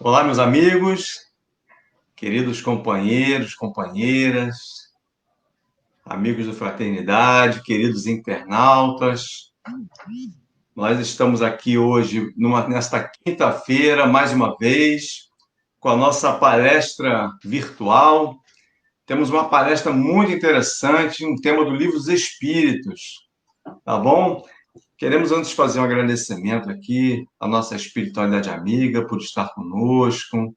Olá, meus amigos, queridos companheiros, companheiras, amigos do Fraternidade, queridos internautas. Nós estamos aqui hoje, nesta quinta-feira, mais uma vez, com a nossa palestra virtual. Temos uma palestra muito interessante, um tema do Livro dos Espíritos, tá bom? Queremos antes fazer um agradecimento aqui à nossa espiritualidade amiga por estar conosco,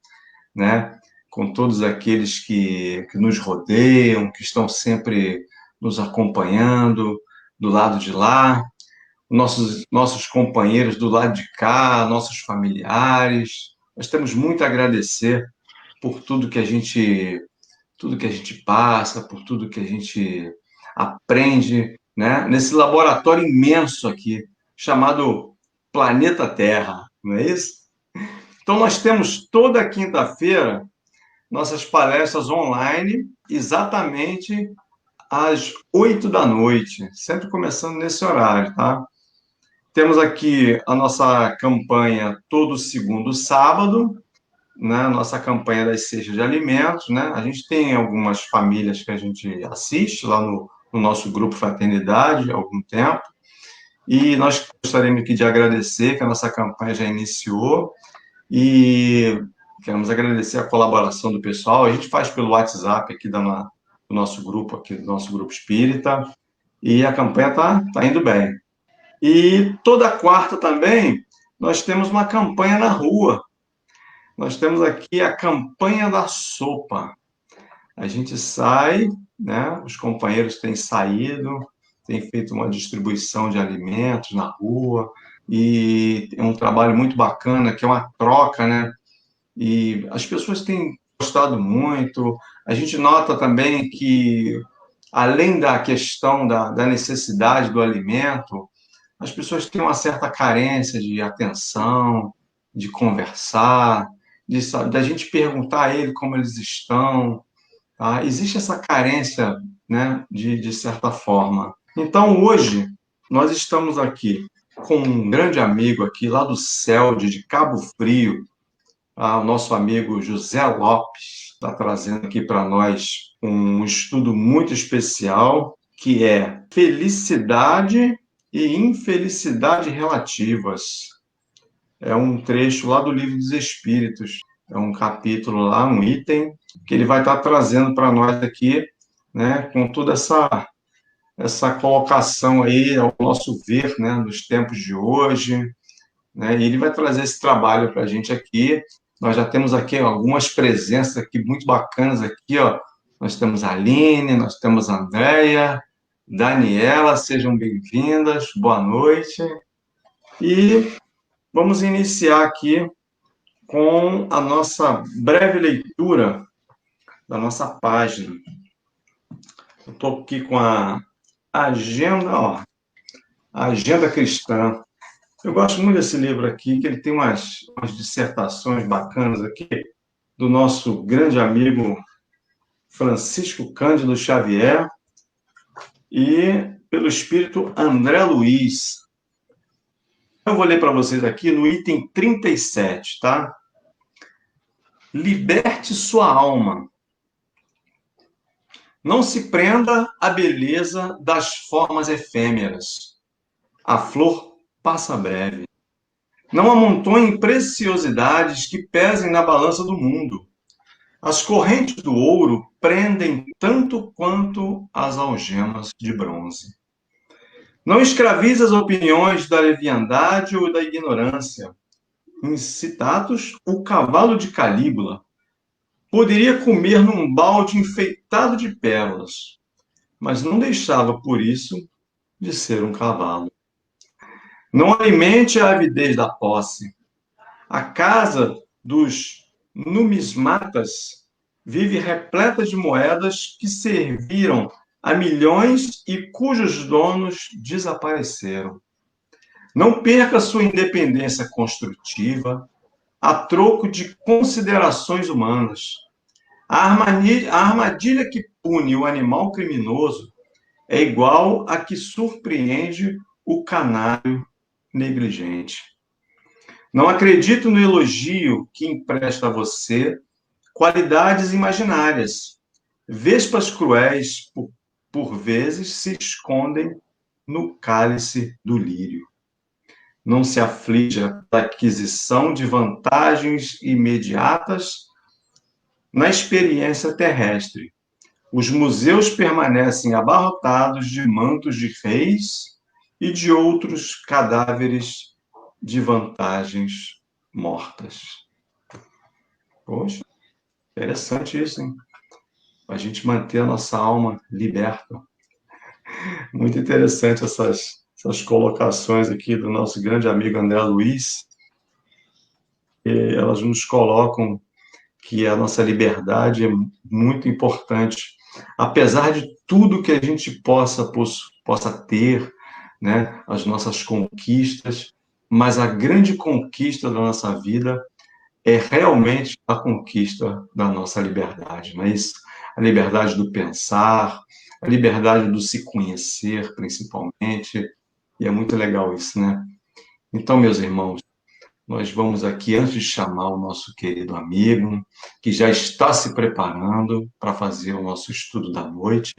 né? Com todos aqueles que nos rodeiam, que estão sempre nos acompanhando do lado de lá, nossos companheiros do lado de cá, nossos familiares. Nós temos muito a agradecer por tudo que a gente passa, por tudo que a gente aprende, né? Nesse laboratório imenso aqui, chamado Planeta Terra, não é isso? Então, nós temos toda quinta-feira nossas palestras online, exatamente às 8 da noite, sempre começando nesse horário, tá? Temos aqui a nossa campanha todo segundo sábado, né? Nossa campanha das cestas de alimentos, né? A gente tem algumas famílias que a gente assiste lá no nosso grupo Fraternidade há algum tempo, e nós gostaríamos aqui de agradecer que a nossa campanha já iniciou, e queremos agradecer a colaboração do pessoal. A gente faz pelo WhatsApp aqui do nosso grupo espírita, e a campanha tá indo bem. E toda quarta também nós temos uma campanha na rua. Nós temos aqui a campanha da sopa. A gente sai, né? Os companheiros têm saído, têm feito uma distribuição de alimentos na rua, e é um trabalho muito bacana, que é uma troca, né? E as pessoas têm gostado muito. A gente nota também que, além da questão da necessidade do alimento, as pessoas têm uma certa carência de atenção, de conversar, da gente perguntar a ele como eles estão. Tá? Existe essa carência, né, de certa forma. Então, hoje, nós estamos aqui com um grande amigo aqui, lá do CELD, de Cabo Frio, o nosso amigo José Lopes está trazendo aqui para nós um estudo muito especial, que é Felicidade e Infelicidade Relativas. É um trecho lá do Livro dos Espíritos, é um capítulo lá, um item, que ele vai estar trazendo para nós aqui, né, com toda essa colocação aí, ao nosso ver, né, nos tempos de hoje, né, e ele vai trazer esse trabalho para a gente aqui. Nós já temos aqui algumas presenças aqui muito bacanas aqui, ó. Nós temos a Aline, nós temos a Andréia, Daniela, sejam bem-vindas, boa noite. E vamos iniciar aqui com a nossa breve leitura da nossa página. Eu estou aqui com a agenda, ó, a Agenda Cristã. Eu gosto muito desse livro aqui, que ele tem umas dissertações bacanas aqui, do nosso grande amigo Francisco Cândido Xavier, e pelo espírito André Luiz. Eu vou ler para vocês aqui no item 37, tá? Liberte sua alma. Não se prenda à beleza das formas efêmeras. A flor passa breve. Não amontoem preciosidades que pesem na balança do mundo. As correntes do ouro prendem tanto quanto as algemas de bronze. Não escravize as opiniões da leviandade ou da ignorância. Em Citatos, o cavalo de Calígula poderia comer num balde enfeitado de pérolas, mas não deixava, por isso, de ser um cavalo. Não alimente a avidez da posse. A casa dos numismatas vive repleta de moedas que serviram a milhões e cujos donos desapareceram. Não perca sua independência construtiva a troco de considerações humanas. A armadilha que pune o animal criminoso é igual à que surpreende o canário negligente. Não acredito no elogio que empresta a você qualidades imaginárias. Vespas cruéis, por vezes, se escondem no cálice do lírio. Não se aflija da aquisição de vantagens imediatas na experiência terrestre. Os museus permanecem abarrotados de mantos de reis e de outros cadáveres de vantagens mortas. Poxa, interessante isso, hein? A gente manter a nossa alma liberta. Muito interessante essas colocações aqui do nosso grande amigo André Luiz. E elas nos colocam que a nossa liberdade é muito importante. Apesar de tudo que a gente possa ter, né, as nossas conquistas, mas a grande conquista da nossa vida é realmente a conquista da nossa liberdade, não é isso? A liberdade do pensar, a liberdade do se conhecer, principalmente, e é muito legal isso, né? Então, meus irmãos, nós vamos aqui, antes de chamar o nosso querido amigo, que já está se preparando para fazer o nosso estudo da noite,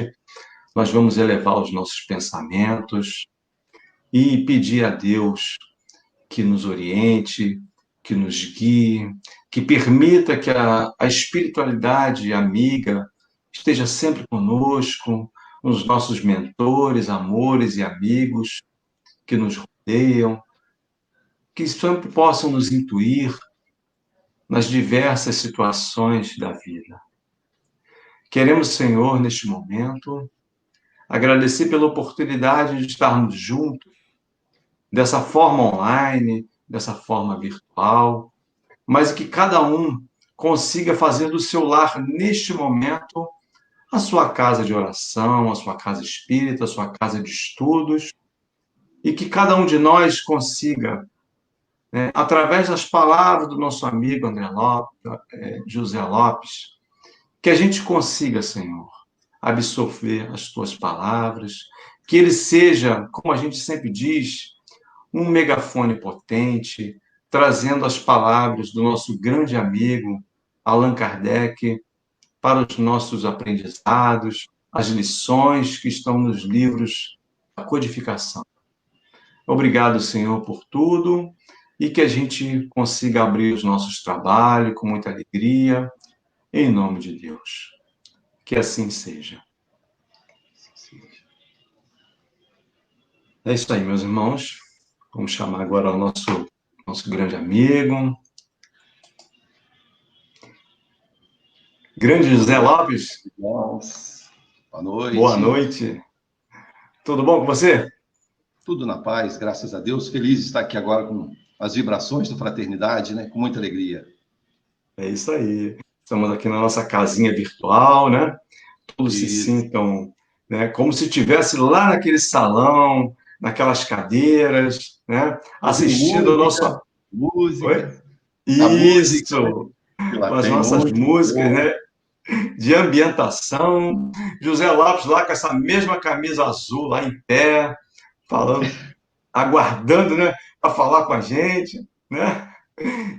nós vamos elevar os nossos pensamentos e pedir a Deus que nos oriente, que nos guie, que permita que a espiritualidade amiga esteja sempre conosco, os nossos mentores, amores e amigos que nos rodeiam, que sempre possam nos intuir nas diversas situações da vida. Queremos, Senhor, neste momento, agradecer pela oportunidade de estarmos juntos, dessa forma online, dessa forma virtual, mas que cada um consiga fazer do seu lar, neste momento, a sua casa de oração, a sua casa espírita, a sua casa de estudos, e que cada um de nós consiga, né, através das palavras do nosso amigo André Lopes, José Lopes, que a gente consiga, Senhor, absorver as tuas palavras, que ele seja, como a gente sempre diz, um megafone potente, trazendo as palavras do nosso grande amigo Allan Kardec para os nossos aprendizados, as lições que estão nos livros da codificação. Obrigado, Senhor, por tudo e que a gente consiga abrir os nossos trabalhos com muita alegria, em nome de Deus. Que assim seja. É isso aí, meus irmãos. Vamos chamar agora o nosso grande amigo. Grande José Lopes. Boa noite. Boa noite. Tudo bom com você? Tudo na paz, graças a Deus. Feliz de estar aqui agora com as vibrações da fraternidade, né? Com muita alegria. É isso aí. Estamos aqui na nossa casinha virtual, né? Todos se sintam, né, como se estivesse lá naquele salão, naquelas cadeiras, né? Assistindo o nosso... Música. Oi? Isso! Música, né? As nossas músicas, bom, né? De ambientação. José Lopes lá com essa mesma camisa azul lá em pé, falando, aguardando, né, para falar com a gente, né?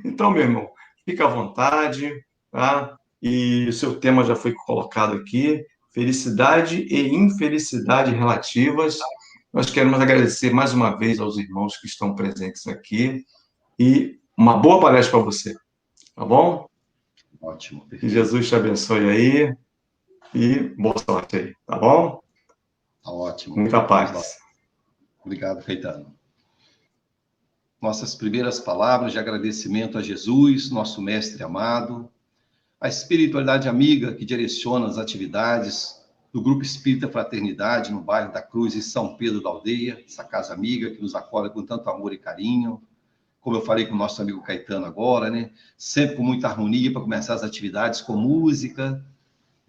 Então, meu irmão, fica à vontade, tá? E o seu tema já foi colocado aqui, felicidade e infelicidade relativas. Nós queremos agradecer mais uma vez aos irmãos que estão presentes aqui e uma boa palestra para você, tá bom? Ótimo. Perfeito. Que Jesus te abençoe aí e boa sorte aí, tá bom? Tá ótimo. Muita paz. Obrigado, Caetano. Nossas primeiras palavras de agradecimento a Jesus, nosso mestre amado, a espiritualidade amiga que direciona as atividades do Grupo Espírita Fraternidade no bairro da Cruz e São Pedro da Aldeia, essa casa amiga que nos acolhe com tanto amor e carinho. Como eu falei com o nosso amigo Caetano agora, né? Sempre com muita harmonia para começar as atividades com música.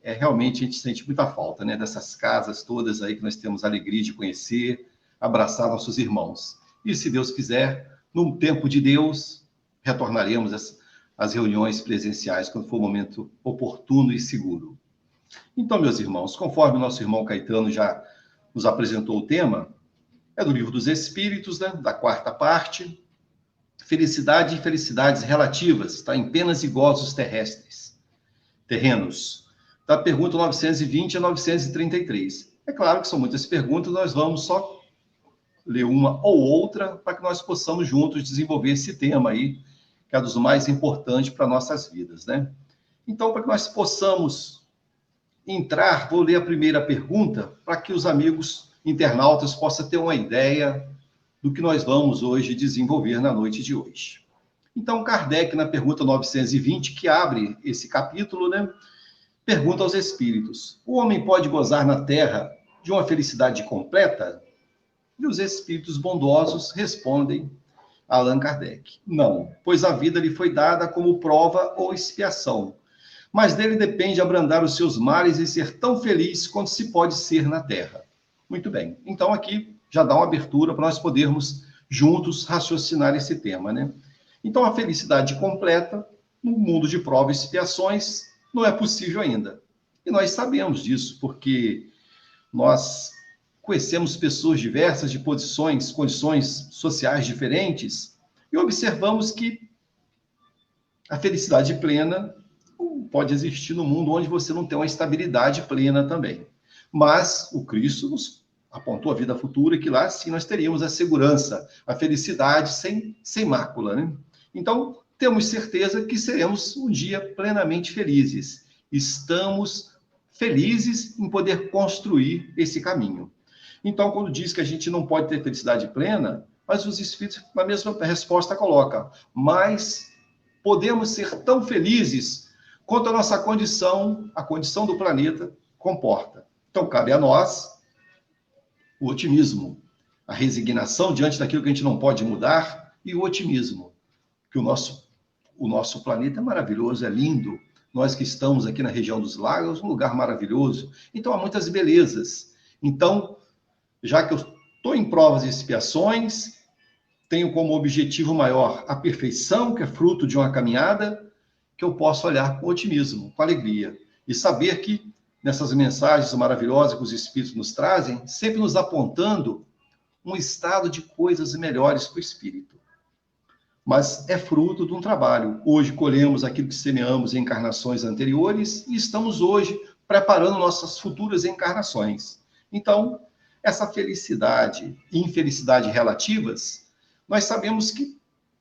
Realmente a gente sente muita falta, né? Dessas casas todas aí que nós temos a alegria de conhecer, abraçar nossos irmãos. E se Deus quiser, num tempo de Deus, retornaremos às reuniões presenciais quando for o momento oportuno e seguro. Então, meus irmãos, conforme o nosso irmão Caetano já nos apresentou o tema, é do Livro dos Espíritos, né? Da quarta parte, felicidade e felicidades relativas, tá? Em penas e gozos terrenos. Da pergunta 920 a 933. É claro que são muitas perguntas, nós vamos só ler uma ou outra para que nós possamos juntos desenvolver esse tema aí, que é dos mais importantes para nossas vidas, né? Então, para que nós possamos entrar, vou ler a primeira pergunta para que os amigos internautas possam ter uma ideia do que nós vamos hoje desenvolver na noite de hoje. Então, Kardec, na pergunta 920, que abre esse capítulo, né, pergunta aos espíritos: o homem pode gozar na Terra de uma felicidade completa? E os espíritos bondosos respondem a Allan Kardec: não, pois a vida lhe foi dada como prova ou expiação, mas dele depende abrandar os seus males e ser tão feliz quanto se pode ser na Terra. Muito bem, então aqui já dá uma abertura para nós podermos juntos raciocinar esse tema, né? Então, a felicidade completa, no mundo de provas e expiações, não é possível ainda. E nós sabemos disso, porque nós conhecemos pessoas diversas, de condições sociais diferentes, e observamos que a felicidade plena não pode existir no mundo onde você não tem uma estabilidade plena também. Mas o Cristo nos apontou a vida futura, que lá sim nós teríamos a segurança, a felicidade sem mácula, né? Então, temos certeza que seremos um dia plenamente felizes. Estamos felizes em poder construir esse caminho. Então, quando diz que a gente não pode ter felicidade plena, mas os espíritos, na mesma resposta, colocam: mas podemos ser tão felizes quanto a nossa condição, a condição do planeta, comporta. Então, cabe a nós o otimismo, a resignação diante daquilo que a gente não pode mudar e o otimismo, que o nosso planeta é maravilhoso, é lindo. Nós que estamos aqui na região dos lagos, um lugar maravilhoso. Então, há muitas belezas. Então, já que eu estou em provas e expiações, tenho como objetivo maior a perfeição, que é fruto de uma caminhada, que eu posso olhar com otimismo, com alegria. E saber que nessas mensagens maravilhosas que os Espíritos nos trazem, sempre nos apontando um estado de coisas melhores para o Espírito. Mas é fruto de um trabalho. Hoje colhemos aquilo que semeamos em encarnações anteriores e estamos hoje preparando nossas futuras encarnações. Então, essa felicidade e infelicidade relativas, nós sabemos que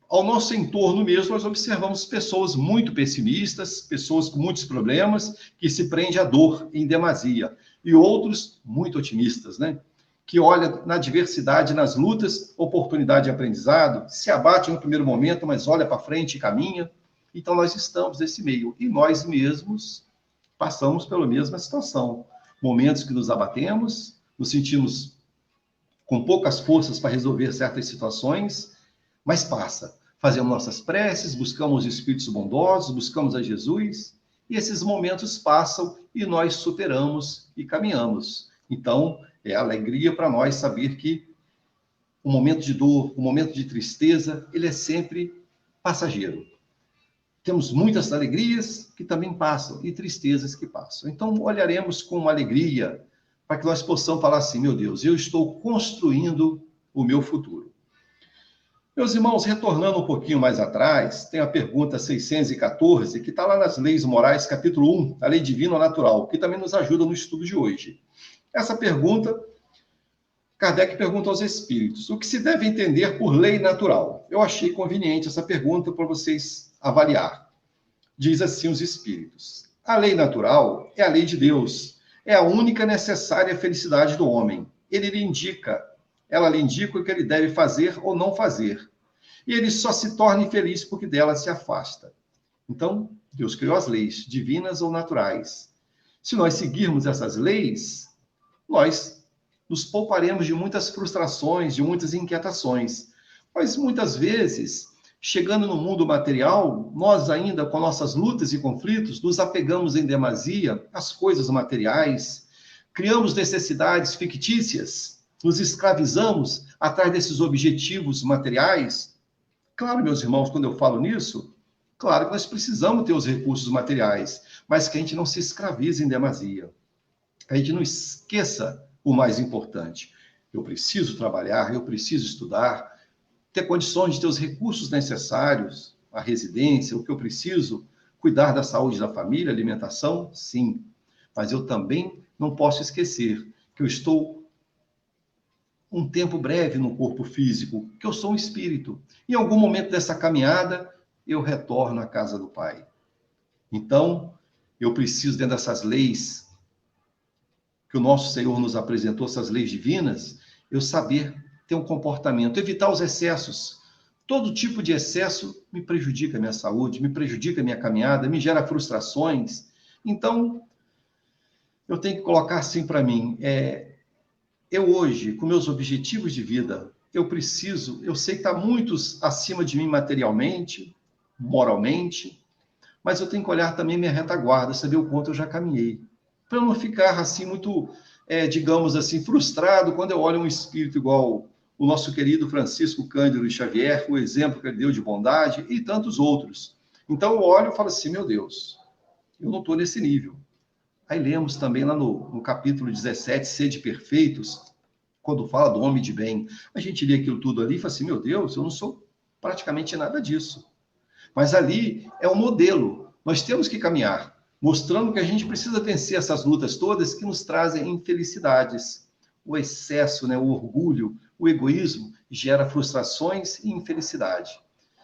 ao nosso entorno mesmo, nós observamos pessoas muito pessimistas, pessoas com muitos problemas, que se prendem à dor em demasia, e outros muito otimistas, né? Que olha na diversidade, nas lutas, oportunidade de aprendizado, se abate no primeiro momento, mas olha para frente e caminha. Então, nós estamos nesse meio, e nós mesmos passamos pela mesma situação. Momentos que nos abatemos, nos sentimos com poucas forças para resolver certas situações, mas passa. Fazemos nossas preces, buscamos os Espíritos bondosos, buscamos a Jesus, e esses momentos passam e nós superamos e caminhamos. Então, é alegria para nós saber que o momento de dor, o momento de tristeza, ele é sempre passageiro. Temos muitas alegrias que também passam e tristezas que passam. Então, olharemos com alegria para que nós possamos falar assim: meu Deus, eu estou construindo o meu futuro. Meus irmãos, retornando um pouquinho mais atrás, tem a pergunta 614, que está lá nas Leis Morais, capítulo 1, a Lei Divina ou Natural, que também nos ajuda no estudo de hoje. Essa pergunta, Kardec pergunta aos espíritos: o que se deve entender por lei natural? Eu achei conveniente essa pergunta para vocês avaliar. Diz assim os espíritos: a lei natural é a lei de Deus, é a única necessária felicidade do homem. Ela lhe indica o que ele deve fazer ou não fazer. E ele só se torna infeliz porque dela se afasta. Então, Deus criou as leis, divinas ou naturais. Se nós seguirmos essas leis, nós nos pouparemos de muitas frustrações, de muitas inquietações. Mas muitas vezes, chegando no mundo material, nós ainda, com nossas lutas e conflitos, nos apegamos em demasia às coisas materiais, criamos necessidades fictícias, nos escravizamos atrás desses objetivos materiais. Claro, meus irmãos, quando eu falo nisso, claro que nós precisamos ter os recursos materiais, mas que a gente não se escravize em demasia. Que a gente não esqueça o mais importante. Eu preciso trabalhar, eu preciso estudar, ter condições de ter os recursos necessários, a residência, o que eu preciso, cuidar da saúde da família, alimentação, sim. Mas eu também não posso esquecer que eu estou um tempo breve no corpo físico, que eu sou um espírito. Em algum momento dessa caminhada, eu retorno à casa do Pai. Então, eu preciso, dentro dessas leis que o nosso Senhor nos apresentou, essas leis divinas, eu saber ter um comportamento, evitar os excessos. Todo tipo de excesso me prejudica a minha saúde, me prejudica a minha caminhada, me gera frustrações. Então, eu tenho que colocar assim para mim, eu hoje, com meus objetivos de vida, eu sei que está muitos acima de mim materialmente, moralmente, mas eu tenho que olhar também minha retaguarda, saber o quanto eu já caminhei, para eu não ficar assim muito, digamos assim, frustrado quando eu olho um espírito igual o nosso querido Francisco Cândido Xavier, o exemplo que ele deu de bondade e tantos outros. Então eu olho e falo assim, meu Deus, eu não estou nesse nível. Aí lemos também lá no capítulo 17, Sede Perfeitos, quando fala do homem de bem. A gente lê aquilo tudo ali e fala assim, meu Deus, eu não sou praticamente nada disso. Mas ali é um modelo. Nós temos que caminhar, mostrando que a gente precisa vencer essas lutas todas que nos trazem infelicidades. O excesso, né, o orgulho, o egoísmo gera frustrações e infelicidade.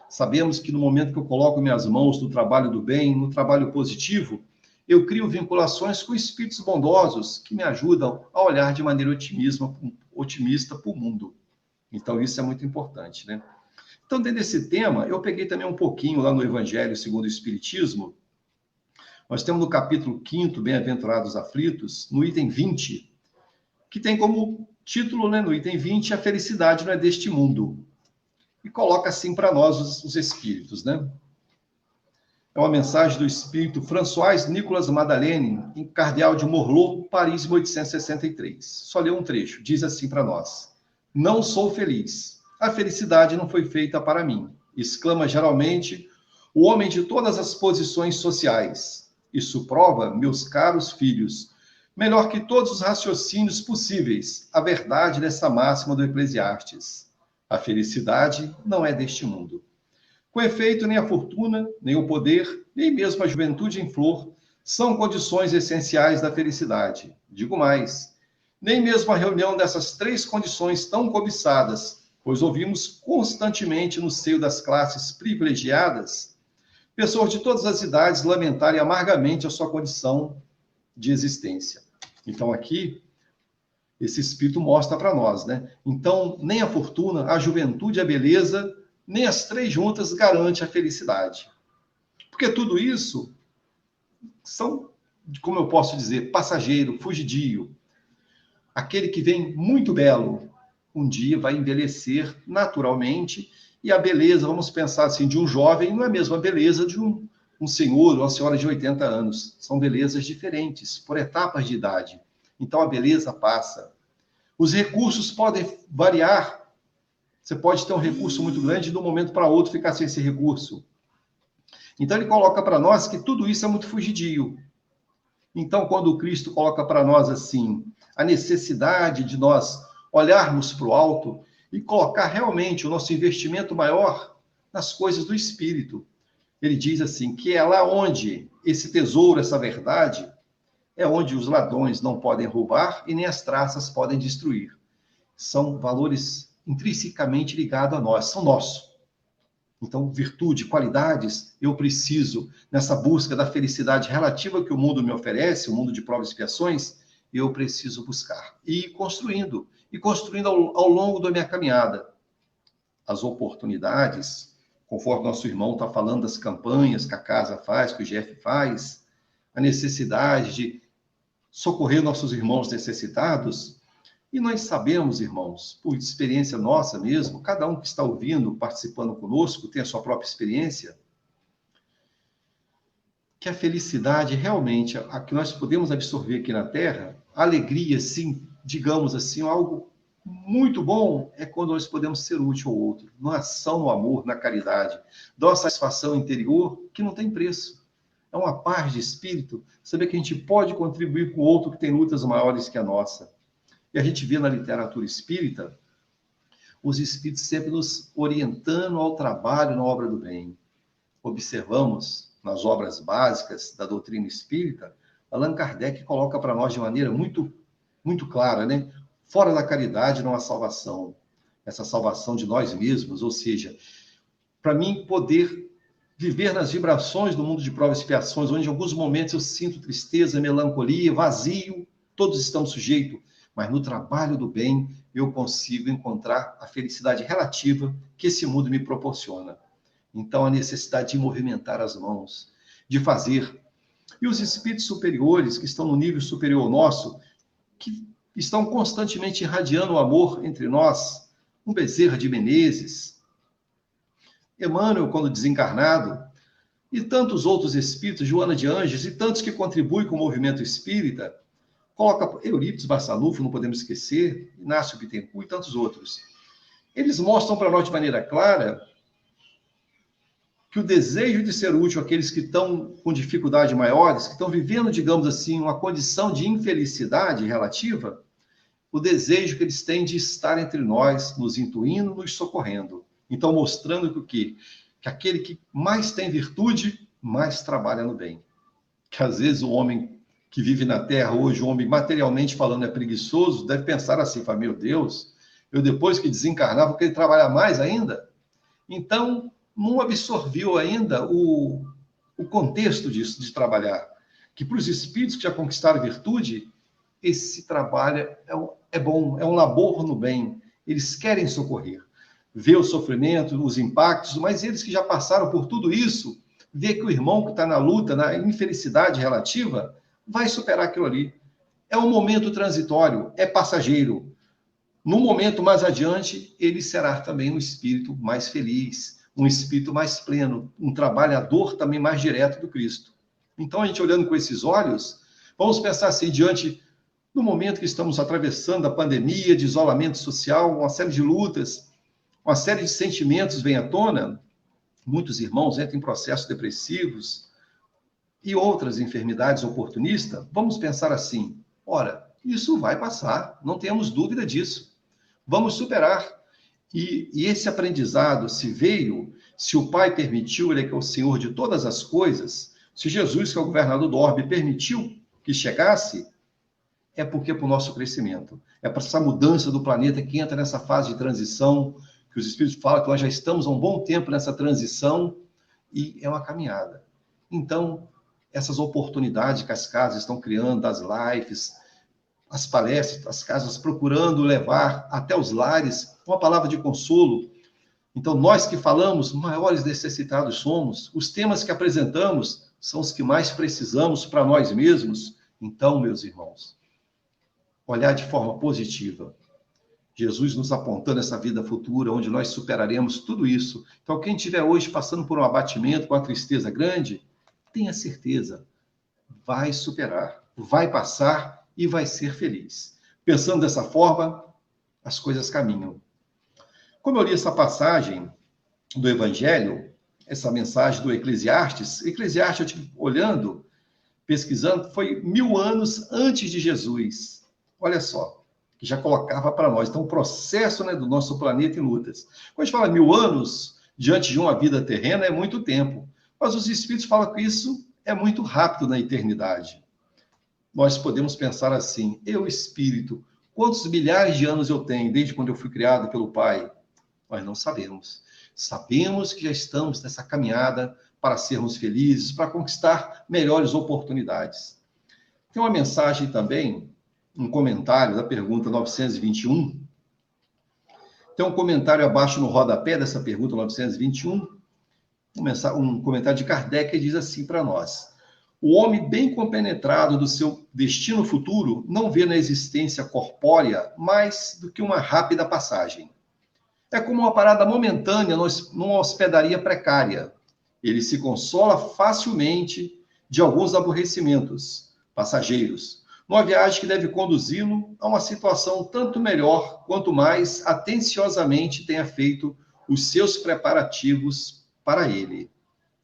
Sabemos que no momento que eu coloco minhas mãos no trabalho do bem, no trabalho positivo, eu crio vinculações com espíritos bondosos que me ajudam a olhar de maneira otimista para o mundo. Então, isso é muito importante, né? Então, dentro desse tema, eu peguei também um pouquinho lá no Evangelho segundo o Espiritismo. Nós temos no capítulo 5º, Bem-aventurados aflitos, no item 20, que tem como título, né, no item 20, a felicidade não é deste mundo. E coloca assim para nós os espíritos, né? É uma mensagem do espírito François Nicolas Madeleine, em Cardeal de Morlot, Paris, 1863. Só leu um trecho. Diz assim para nós: não sou feliz. A felicidade não foi feita para mim. Exclama geralmente o homem de todas as posições sociais. Isso prova, meus caros filhos, melhor que todos os raciocínios possíveis, a verdade dessa máxima do Eclesiastes. A felicidade não é deste mundo. Com efeito, nem a fortuna, nem o poder, nem mesmo a juventude em flor são condições essenciais da felicidade. Digo mais, nem mesmo a reunião dessas três condições tão cobiçadas, pois ouvimos constantemente no seio das classes privilegiadas pessoas de todas as idades lamentarem amargamente a sua condição de existência. Então, aqui, esse espírito mostra para nós, né? Então, nem a fortuna, a juventude, a beleza, nem as três juntas garante a felicidade. Porque tudo isso são, como eu posso dizer, passageiro, fugidio. Aquele que vem muito belo, um dia vai envelhecer naturalmente, e a beleza, vamos pensar assim, de um jovem não é a mesma beleza de um senhor ou uma senhora de 80 anos. São belezas diferentes, por etapas de idade. Então a beleza passa. Os recursos podem variar. Você pode ter um recurso muito grande e de um momento para outro ficar sem esse recurso. Então ele coloca para nós que tudo isso é muito fugidio. Então, quando o Cristo coloca para nós assim, a necessidade de nós olharmos para o alto e colocar realmente o nosso investimento maior nas coisas do Espírito. Ele diz assim, que é lá onde esse tesouro, essa verdade, é onde os ladrões não podem roubar e nem as traças podem destruir. São valores intrinsecamente ligados a nós, são nossos. Então, virtude, qualidades, eu preciso, nessa busca da felicidade relativa que o mundo me oferece, o mundo de provas e expiações, eu preciso buscar. E ir construindo ao longo da minha caminhada. As oportunidades, conforme nosso irmão está falando das campanhas que a casa faz, que o GF faz, a necessidade de socorrer nossos irmãos necessitados. E nós sabemos, irmãos, por experiência nossa mesmo, cada um que está ouvindo, participando conosco, tem a sua própria experiência, que a felicidade realmente, a que nós podemos absorver aqui na Terra, a alegria, sim, digamos assim, algo muito bom é quando nós podemos ser útil ao outro, na ação, no amor, na caridade, dá uma satisfação interior que não tem preço. É uma paz de espírito, saber que a gente pode contribuir com o outro que tem lutas maiores que a nossa. E a gente vê na literatura espírita os Espíritos sempre nos orientando ao trabalho na obra do bem. Observamos nas obras básicas da doutrina espírita, Allan Kardec coloca para nós de maneira muito, muito clara, né? Fora da caridade não há salvação. Essa salvação de nós mesmos, ou seja, para mim poder viver nas vibrações do mundo de provas e expiações, onde em alguns momentos eu sinto tristeza, melancolia, vazio, todos estamos sujeitos, mas no trabalho do bem eu consigo encontrar a felicidade relativa que esse mundo me proporciona. Então, a necessidade de movimentar as mãos, de fazer. E os espíritos superiores, que estão no nível superior ao nosso, que estão constantemente irradiando o amor entre nós, um Bezerra de Menezes, Emmanuel, quando desencarnado, e tantos outros espíritos, Joana de Ângeles, e tantos que contribuem com o movimento espírita, coloca Eurípides Barçanufo, não podemos esquecer, Inácio Bittencourt e tantos outros. Eles mostram para nós de maneira clara que o desejo de ser útil àqueles que estão com dificuldades maiores, que estão vivendo, digamos assim, uma condição de infelicidade relativa, o desejo que eles têm de estar entre nós, nos intuindo, nos socorrendo. Então, mostrando que o quê? Que aquele que mais tem virtude, mais trabalha no bem. Que às vezes o homem que vive na Terra hoje, o homem materialmente falando é preguiçoso, deve pensar assim, fala, meu Deus, eu depois que desencarnar vou querer trabalhar mais ainda? Então, não absorveu ainda o contexto disso, de trabalhar. Que para os espíritos que já conquistaram virtude, esse trabalho é bom, é um labor no bem. Eles querem socorrer. Vê o sofrimento, os impactos, mas eles que já passaram por tudo isso, vê que o irmão que está na luta, na infelicidade relativa, vai superar aquilo ali. É um momento transitório, é passageiro. No momento mais adiante, ele será também um espírito mais feliz, um espírito mais pleno, um trabalhador também mais direto do Cristo. Então, a gente olhando com esses olhos, vamos pensar assim, diante do momento que estamos atravessando a pandemia, de isolamento social, uma série de lutas, uma série de sentimentos vem à tona, muitos irmãos entram em processos depressivos e outras enfermidades oportunistas, vamos pensar assim, ora, isso vai passar, não temos dúvida disso, vamos superar. E esse aprendizado, se veio, se o Pai permitiu, ele é que é o Senhor de todas as coisas, se Jesus, que é o governador do orbe, permitiu que chegasse, é porque é para o nosso crescimento, é para essa mudança do planeta que entra nessa fase de transição, que os Espíritos falam que nós já estamos há um bom tempo nessa transição, e é uma caminhada. Então, essas oportunidades que as casas estão criando, as lives, as palestras, as casas procurando levar até os lares uma palavra de consolo. Então, nós que falamos, maiores necessitados somos. Os temas que apresentamos são os que mais precisamos para nós mesmos. Então, meus irmãos, olhar de forma positiva. Jesus nos apontando essa vida futura, onde nós superaremos tudo isso. Então, quem estiver hoje passando por um abatimento, com uma tristeza grande, tenha certeza, vai superar, vai passar e vai ser feliz. Pensando dessa forma, as coisas caminham. Como eu li essa passagem do Evangelho, essa mensagem do Eclesiastes, eu estive olhando, pesquisando, foi 1000 anos antes de Jesus. Olha só, que já colocava para nós. Então, o processo, né, do nosso planeta em lutas. Quando a gente fala 1000 anos, diante de uma vida terrena, é muito tempo. Mas os Espíritos falam que isso é muito rápido na eternidade. Nós podemos pensar assim, eu, espírito, quantos milhares de anos eu tenho, desde quando eu fui criado pelo Pai? Nós não sabemos. Sabemos que já estamos nessa caminhada para sermos felizes, para conquistar melhores oportunidades. Tem uma mensagem também, um comentário da pergunta 921. Tem um comentário abaixo no rodapé dessa pergunta 921, um comentário de Kardec que diz assim para nós: o homem bem compenetrado do seu destino futuro não vê na existência corpórea mais do que uma rápida passagem. É como uma parada momentânea numa hospedaria precária. Ele se consola facilmente de alguns aborrecimentos passageiros, numa viagem que deve conduzi-lo a uma situação tanto melhor quanto mais atenciosamente tenha feito os seus preparativos para ele.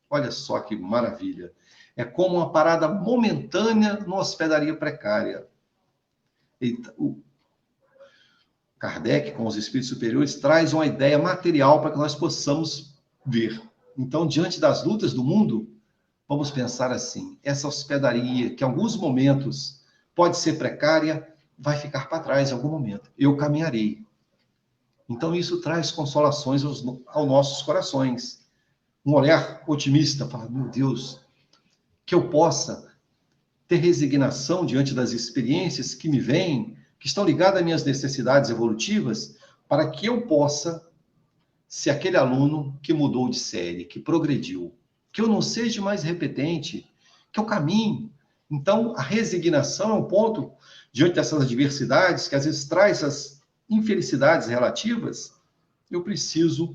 Olha só que maravilha. É como uma parada momentânea numa hospedaria precária. Kardec, com os espíritos superiores, traz uma ideia material para que nós possamos ver. Então, diante das lutas do mundo, vamos pensar assim, essa hospedaria, que em alguns momentos pode ser precária, vai ficar para trás em algum momento. Eu caminharei. Então, isso traz consolações aos nossos corações. Um olhar otimista, falar, meu Deus, que eu possa ter resignação diante das experiências que me vêm, que estão ligadas às minhas necessidades evolutivas, para que eu possa ser aquele aluno que mudou de série, que progrediu, que eu não seja mais repetente, que eu caminhe. Então, a resignação é um ponto, diante dessas adversidades, que às vezes traz essas infelicidades relativas, eu preciso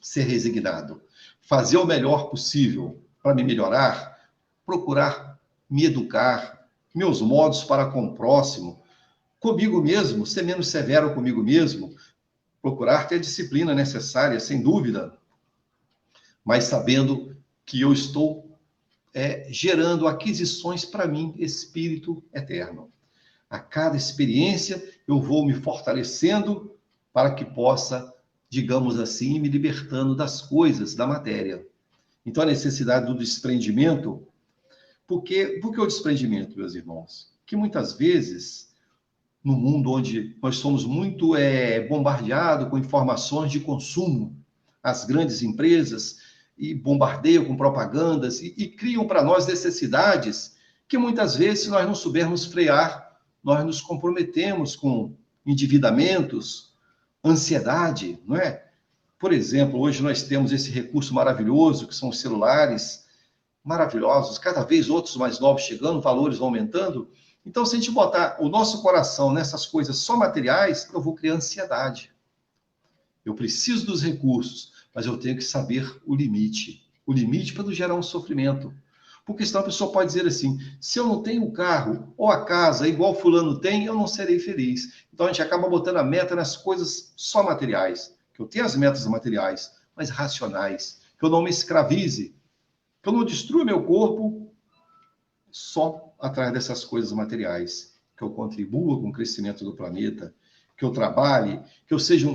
ser resignado, fazer o melhor possível para me melhorar, procurar me educar, meus modos para com o próximo, comigo mesmo, ser menos severo comigo mesmo, procurar ter a disciplina necessária, sem dúvida, mas sabendo que eu estou gerando aquisições para mim, espírito eterno. A cada experiência, eu vou me fortalecendo para que possa, digamos assim, me libertando das coisas, da matéria. Então, a necessidade do desprendimento. Por que o desprendimento, meus irmãos? Que muitas vezes, no mundo onde nós somos muito bombardeados com informações de consumo, as grandes empresas e bombardeiam com propagandas e criam para nós necessidades que muitas vezes, se nós não soubermos frear, nós nos comprometemos com endividamentos, ansiedade, não é? Por exemplo, hoje nós temos esse recurso maravilhoso, que são os celulares maravilhosos, cada vez outros mais novos chegando, valores vão aumentando. Então, se a gente botar o nosso coração nessas coisas só materiais, eu vou criar ansiedade. Eu preciso dos recursos, mas eu tenho que saber o limite para não gerar um sofrimento. Porque senão a pessoa pode dizer assim, se eu não tenho o carro ou a casa igual fulano tem, eu não serei feliz. Então a gente acaba botando a meta nas coisas só materiais. Que eu tenha as metas materiais, mas racionais. Que eu não me escravize. Que eu não destrua meu corpo só atrás dessas coisas materiais. Que eu contribua com o crescimento do planeta. Que eu trabalhe, que eu seja,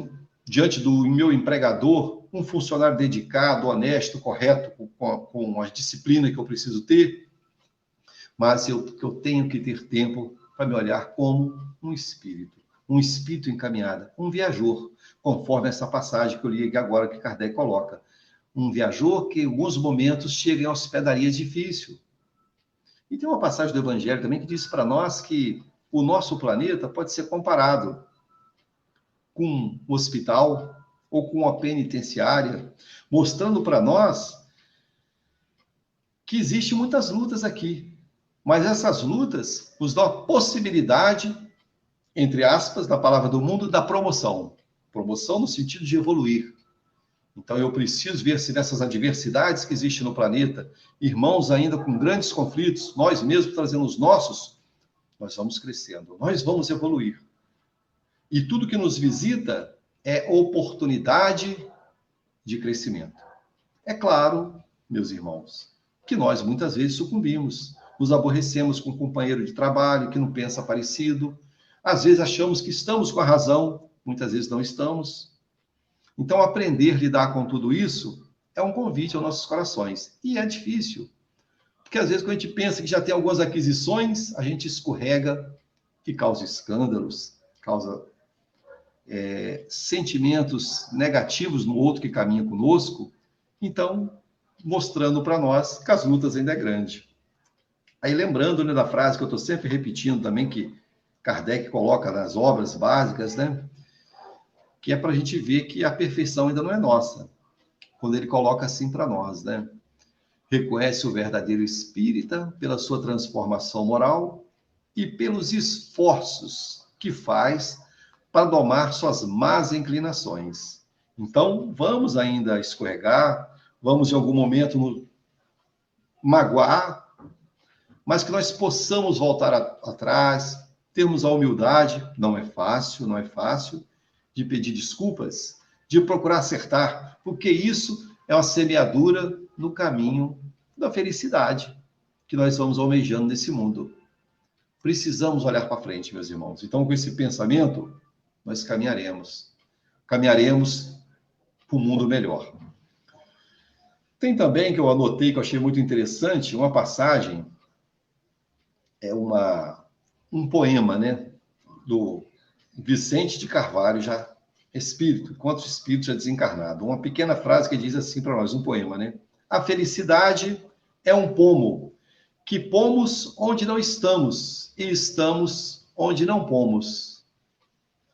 diante do meu empregador, um funcionário dedicado, honesto, correto, com a disciplina que eu preciso ter, mas eu tenho que ter tempo para me olhar como um espírito encaminhado, um viajor, conforme essa passagem que eu li agora que Kardec coloca. Um viajor que, em alguns momentos, chega em uma hospedaria difícil. E tem uma passagem do Evangelho também que diz para nós que o nosso planeta pode ser comparado com um hospital ou com uma penitenciária, mostrando para nós que existem muitas lutas aqui, mas essas lutas nos dão a possibilidade, entre aspas, da palavra do mundo, da promoção. Promoção no sentido de evoluir. Então eu preciso ver se nessas adversidades que existem no planeta, irmãos ainda com grandes conflitos, nós mesmos trazendo os nossos, nós vamos crescendo, nós vamos evoluir. E tudo que nos visita é oportunidade de crescimento. É claro, meus irmãos, que nós muitas vezes sucumbimos, nos aborrecemos com um companheiro de trabalho que não pensa parecido, às vezes achamos que estamos com a razão, muitas vezes não estamos. Então, aprender a lidar com tudo isso é um convite aos nossos corações. E é difícil, porque às vezes quando a gente pensa que já tem algumas aquisições, a gente escorrega e causa escândalos, causa sentimentos negativos no outro que caminha conosco, então, mostrando para nós que as lutas ainda é grande. Aí, lembrando, né, da frase que eu estou sempre repetindo também, que Kardec coloca nas obras básicas, né, que é para a gente ver que a perfeição ainda não é nossa, quando ele coloca assim para nós, né? Reconhece o verdadeiro espírita pela sua transformação moral e pelos esforços que faz para domar suas más inclinações. Então, vamos ainda escorregar, vamos em algum momento magoar, mas que nós possamos voltar atrás, termos a humildade, não é fácil, de pedir desculpas, de procurar acertar, porque isso é uma semeadura no caminho da felicidade que nós vamos almejando nesse mundo. Precisamos olhar para frente, meus irmãos. Então, com esse pensamento, nós caminharemos. Caminharemos para um mundo melhor. Tem também, que eu anotei, que eu achei muito interessante, uma passagem, um poema, né, do Vicente de Carvalho, já espírito, quantos espíritos já desencarnado. Uma pequena frase que diz assim para nós, um poema, né? A felicidade é um pomo, que pomos onde não estamos, e estamos onde não pomos.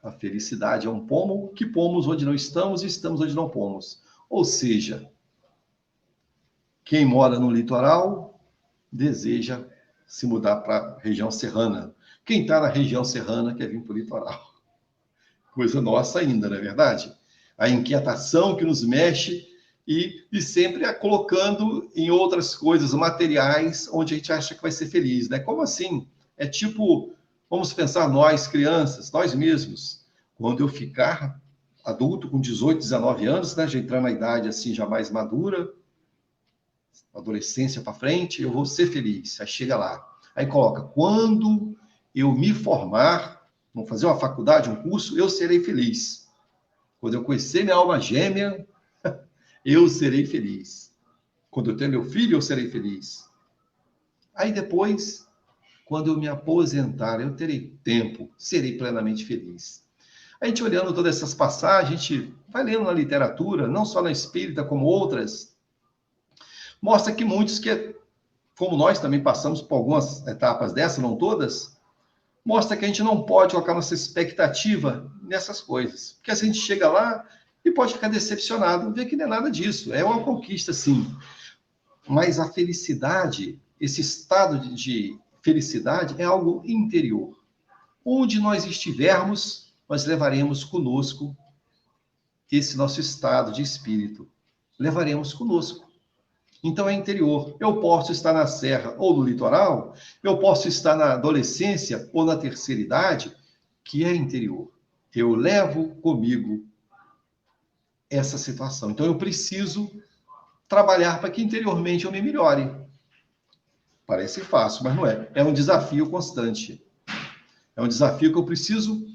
A felicidade é um pomo, que pomos onde não estamos, e estamos onde não pomos. Ou seja, quem mora no litoral deseja se mudar para a região serrana. Quem está na região serrana quer vir para o litoral. Coisa nossa ainda, não é verdade? A inquietação que nos mexe e sempre a colocando em outras coisas materiais onde a gente acha que vai ser feliz, né? Como assim? É tipo, vamos pensar nós, crianças, nós mesmos. Quando eu ficar adulto, com 18, 19 anos, né? Já entrar na idade assim, já mais madura, adolescência para frente, eu vou ser feliz. Aí chega lá. Aí coloca, quando eu me formar, vou fazer uma faculdade, um curso, eu serei feliz. Quando eu conhecer minha alma gêmea, eu serei feliz. Quando eu ter meu filho, eu serei feliz. Aí depois, quando eu me aposentar, eu terei tempo, serei plenamente feliz. A gente olhando todas essas passagens, a gente vai lendo na literatura, não só na espírita, como outras, mostra que muitos que, como nós também passamos por algumas etapas dessas, não todas, mostra que a gente não pode colocar nossa expectativa nessas coisas. Porque assim a gente chega lá e pode ficar decepcionado, ver que não é nada disso. É uma conquista, sim. Mas a felicidade, esse estado de felicidade é algo interior. Onde nós estivermos, nós levaremos conosco esse nosso estado de espírito. Levaremos conosco. Então é interior. Eu posso estar na serra ou no litoral, eu posso estar na adolescência ou na terceira idade, que é interior. Eu levo comigo essa situação. Então eu preciso trabalhar para que interiormente eu me melhore. Parece fácil, mas não é. É um desafio constante. É um desafio que eu preciso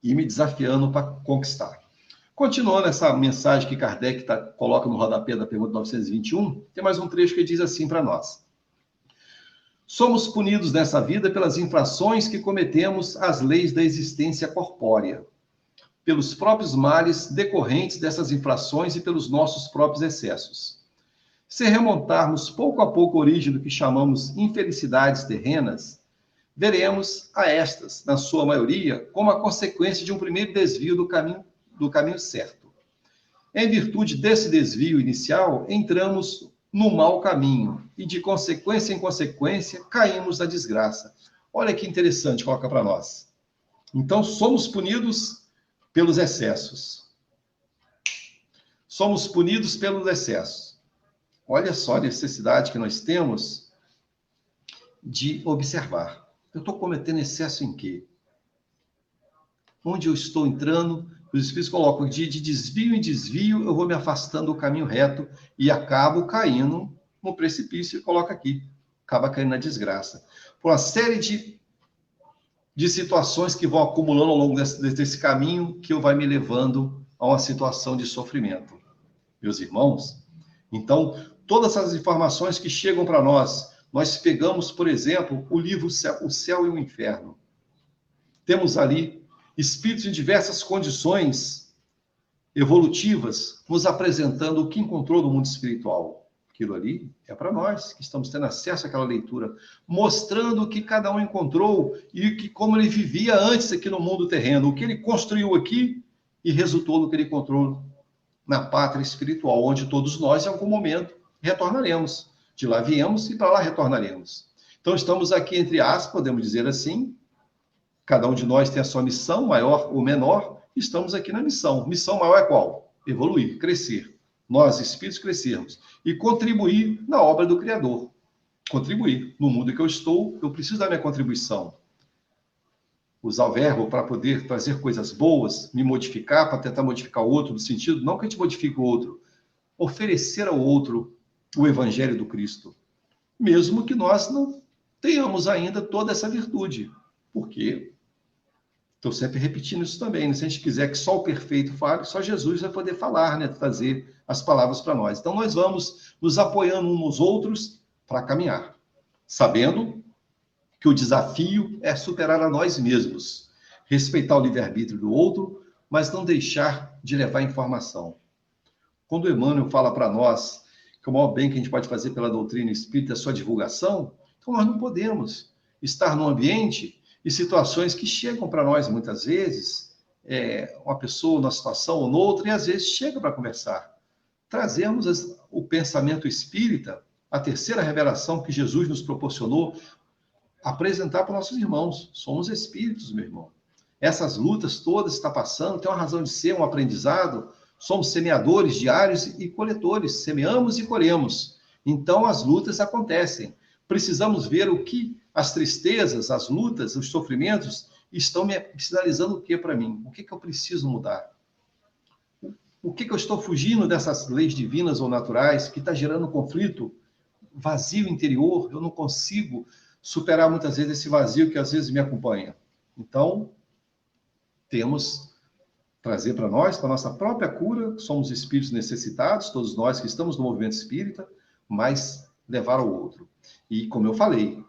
ir me desafiando para conquistar. Continuando essa mensagem que Kardec coloca no rodapé da pergunta 921, tem mais um trecho que diz assim para nós. Somos punidos nessa vida pelas infrações que cometemos às leis da existência corpórea, pelos próprios males decorrentes dessas infrações e pelos nossos próprios excessos. Se remontarmos pouco a pouco a origem do que chamamos infelicidades terrenas, veremos a estas, na sua maioria, como a consequência de um primeiro desvio do caminho certo. Em virtude desse desvio inicial, entramos no mau caminho e, de consequência em consequência, caímos na desgraça. Olha que interessante, coloca para nós. Então, somos punidos pelos excessos. Somos punidos pelos excessos. Olha só a necessidade que nós temos de observar. Eu estou cometendo excesso em quê? Onde eu estou entrando? Os espíritos colocam de desvio em desvio, eu vou me afastando do caminho reto e acabo caindo no precipício e coloca aqui. Acaba caindo na desgraça. Por uma série de situações que vão acumulando ao longo desse caminho que vai me levando a uma situação de sofrimento. Meus irmãos, então, todas essas informações que chegam para nós, nós pegamos, por exemplo, o livro O Céu e o Inferno. Temos ali espíritos em diversas condições evolutivas, nos apresentando o que encontrou no mundo espiritual. Aquilo ali é para nós, que estamos tendo acesso àquela leitura, mostrando o que cada um encontrou e como ele vivia antes aqui no mundo terreno, o que ele construiu aqui e resultou no que ele encontrou na pátria espiritual, onde todos nós, em algum momento, retornaremos. De lá viemos e para lá retornaremos. Então, estamos aqui, entre aspas, podemos dizer assim, cada um de nós tem a sua missão, maior ou menor, estamos aqui na missão. Missão maior é qual? Evoluir, crescer. Nós, espíritos, crescermos. E contribuir na obra do Criador. Contribuir. No mundo que eu estou, eu preciso da minha contribuição. Usar o verbo para poder trazer coisas boas, me modificar, para tentar modificar o outro, no sentido, não que a gente modifique o outro, oferecer ao outro o Evangelho do Cristo. Mesmo que nós não tenhamos ainda toda essa virtude. Por quê? Estou sempre repetindo isso também, né? Se a gente quiser que só o perfeito fale, só Jesus vai poder falar, né? Trazer as palavras para nós. Então, nós vamos nos apoiando uns nos outros para caminhar, sabendo que o desafio é superar a nós mesmos, respeitar o livre-arbítrio do outro, mas não deixar de levar informação. Quando Emmanuel fala para nós que o maior bem que a gente pode fazer pela doutrina espírita é a sua divulgação, então nós não podemos estar num ambiente e situações que chegam para nós muitas vezes, uma pessoa numa situação ou noutra, e às vezes chega para conversar. Trazemos o pensamento espírita, a terceira revelação que Jesus nos proporcionou, apresentar para nossos irmãos. Somos espíritos, meu irmão. Essas lutas todas que está passando, tem uma razão de ser, um aprendizado. Somos semeadores diários e coletores, semeamos e colhemos. Então as lutas acontecem. Precisamos ver o que as tristezas, as lutas, os sofrimentos estão me sinalizando o que para mim? O que eu preciso mudar? O que eu estou fugindo dessas leis divinas ou naturais que está gerando conflito, vazio interior? Eu não consigo superar muitas vezes esse vazio que às vezes me acompanha. Então, temos trazer para nós, para a nossa própria cura, somos espíritos necessitados, todos nós que estamos no movimento espírita, mas levar ao outro. E, como eu falei,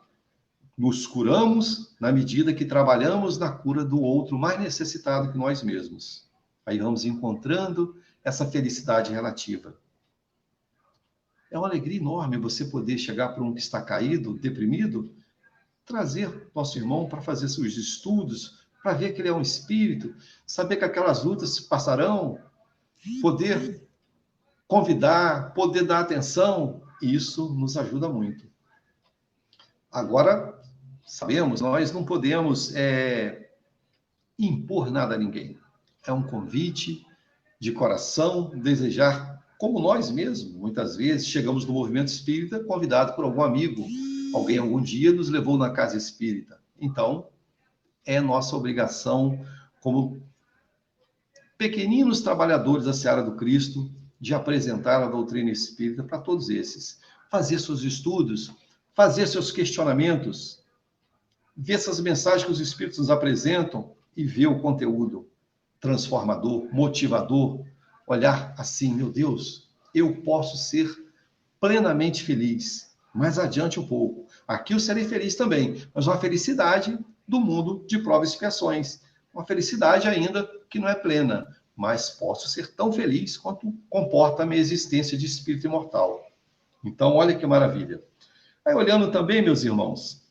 nos curamos na medida que trabalhamos na cura do outro mais necessitado que nós mesmos. Aí vamos encontrando essa felicidade relativa. É uma alegria enorme você poder chegar para um que está caído, deprimido, trazer nosso irmão para fazer seus estudos, para ver que ele é um espírito, saber que aquelas lutas se passarão, poder convidar, poder dar atenção, isso nos ajuda muito. Agora, sabemos, nós não podemos impor nada a ninguém. É um convite de coração, desejar, como nós mesmos, muitas vezes, chegamos no movimento espírita convidado por algum amigo, alguém algum dia nos levou na casa espírita. Então, é nossa obrigação, como pequeninos trabalhadores da seara do Cristo, de apresentar a doutrina espírita para todos esses. Fazer seus estudos, fazer seus questionamentos, ver essas mensagens que os espíritos nos apresentam e ver o conteúdo transformador, motivador, olhar assim, meu Deus, eu posso ser plenamente feliz. Mais adiante um pouco. Aqui eu serei feliz também, mas uma felicidade do mundo de provas e expiações. Uma felicidade ainda que não é plena, mas posso ser tão feliz quanto comporta a minha existência de espírito imortal. Então, olha que maravilha. Aí, olhando também, meus irmãos,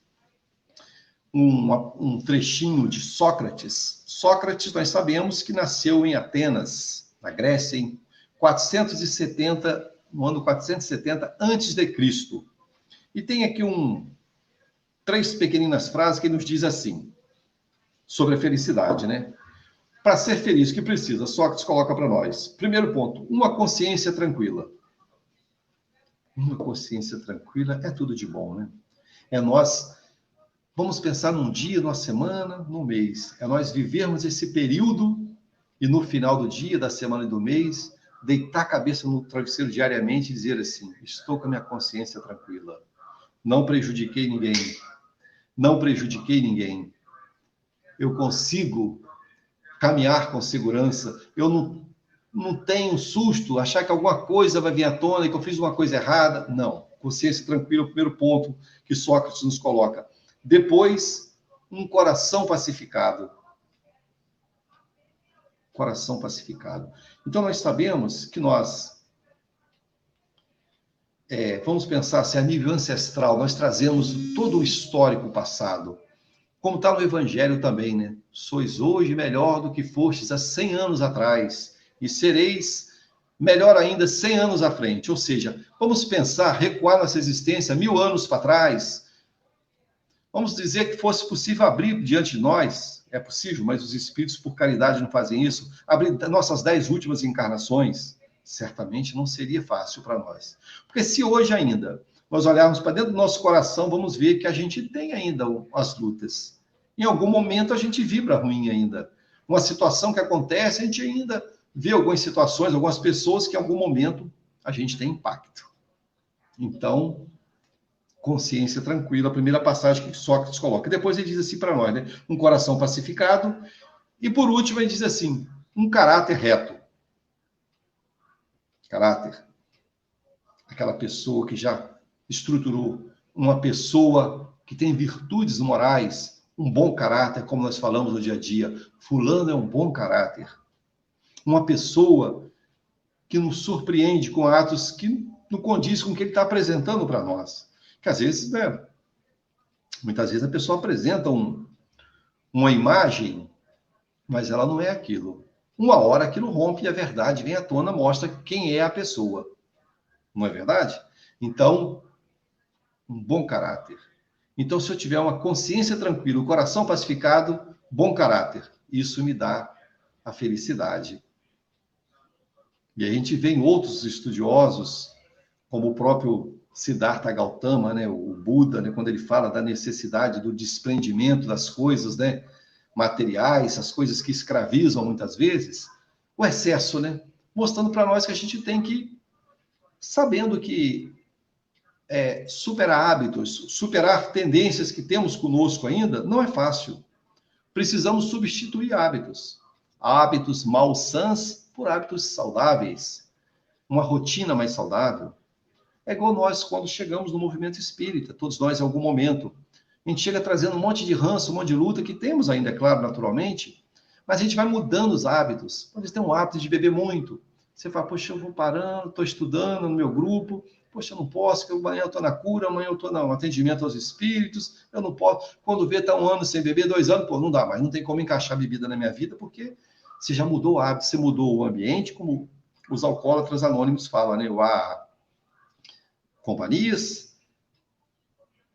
um trechinho de Sócrates. Sócrates, nós sabemos que nasceu em Atenas, na Grécia, em 470, no ano 470 a.C. E tem aqui três pequeninas frases que nos diz assim, sobre a felicidade, né? Para ser feliz, o que precisa? Sócrates coloca para nós. Primeiro ponto, uma consciência tranquila. Uma consciência tranquila é tudo de bom, né? É nós, vamos pensar num dia, numa semana, num mês. É nós vivermos esse período e no final do dia, da semana e do mês, deitar a cabeça no travesseiro diariamente e dizer assim, estou com a minha consciência tranquila. Não prejudiquei ninguém. Não prejudiquei ninguém. Eu consigo caminhar com segurança. Eu não tenho susto, achar que alguma coisa vai vir à tona e que eu fiz uma coisa errada. Não. Consciência tranquila é o primeiro ponto que Sócrates nos coloca. Depois, um coração pacificado. Coração pacificado. Então, nós sabemos que nós vamos pensar se a nível ancestral nós trazemos todo o histórico passado, como está no Evangelho também, né? Sois hoje melhor do que fostes há 100 anos atrás, e sereis melhor ainda 100 anos à frente. Ou seja, vamos pensar, recuar nossa existência 1000 anos para trás. Vamos dizer que fosse possível abrir diante de nós, é possível, mas os espíritos, por caridade, não fazem isso, abrir nossas 10 últimas encarnações, certamente não seria fácil para nós. Porque se hoje ainda nós olharmos para dentro do nosso coração, vamos ver que a gente tem ainda as lutas. Em algum momento a gente vibra ruim ainda. Uma situação que acontece, a gente ainda vê algumas situações, algumas pessoas que em algum momento a gente tem impacto. Então, consciência tranquila, a primeira passagem que Sócrates coloca. Depois ele diz assim para nós, né? Um coração pacificado E por último, ele diz assim, um caráter reto. Caráter. Aquela pessoa que já estruturou, uma pessoa que tem virtudes morais, um bom caráter, como nós falamos no dia a dia. Fulano é um bom caráter. Uma pessoa que nos surpreende com atos que não condiz com o que ele está apresentando para nós. Que às vezes, né, muitas vezes a pessoa apresenta uma imagem, mas ela não é aquilo. Uma hora aquilo rompe e a verdade vem à tona, mostra quem é a pessoa. Não é verdade? Então, um bom caráter. Então, se eu tiver uma consciência tranquila, o coração pacificado, bom caráter, isso me dá a felicidade. E a gente vê em outros estudiosos, como o próprio Siddhartha Gautama, né, o Buda, né, quando ele fala da necessidade do desprendimento das coisas, né, materiais, as coisas que escravizam muitas vezes, o excesso, né, mostrando para nós que a gente tem que, sabendo que superar hábitos, superar tendências que temos conosco ainda, não é fácil. Precisamos substituir hábitos. Hábitos malsãs por hábitos saudáveis. Uma rotina mais saudável. É igual nós quando chegamos no movimento espírita, todos nós em algum momento. A gente chega trazendo um monte de ranço, um monte de luta, que temos ainda, é claro, naturalmente, mas a gente vai mudando os hábitos. Quando você tem um hábito de beber muito, você fala, poxa, eu vou parando, estou estudando no meu grupo, poxa, eu não posso, porque amanhã eu estou na cura, amanhã eu estou no atendimento aos espíritos, eu não posso. Quando vê, está 1 ano sem beber, 2 anos, pô, não dá mais, não tem como encaixar bebida na minha vida, porque você já mudou o hábito, você mudou o ambiente, como os alcoólatras anônimos falam, né? Companhias,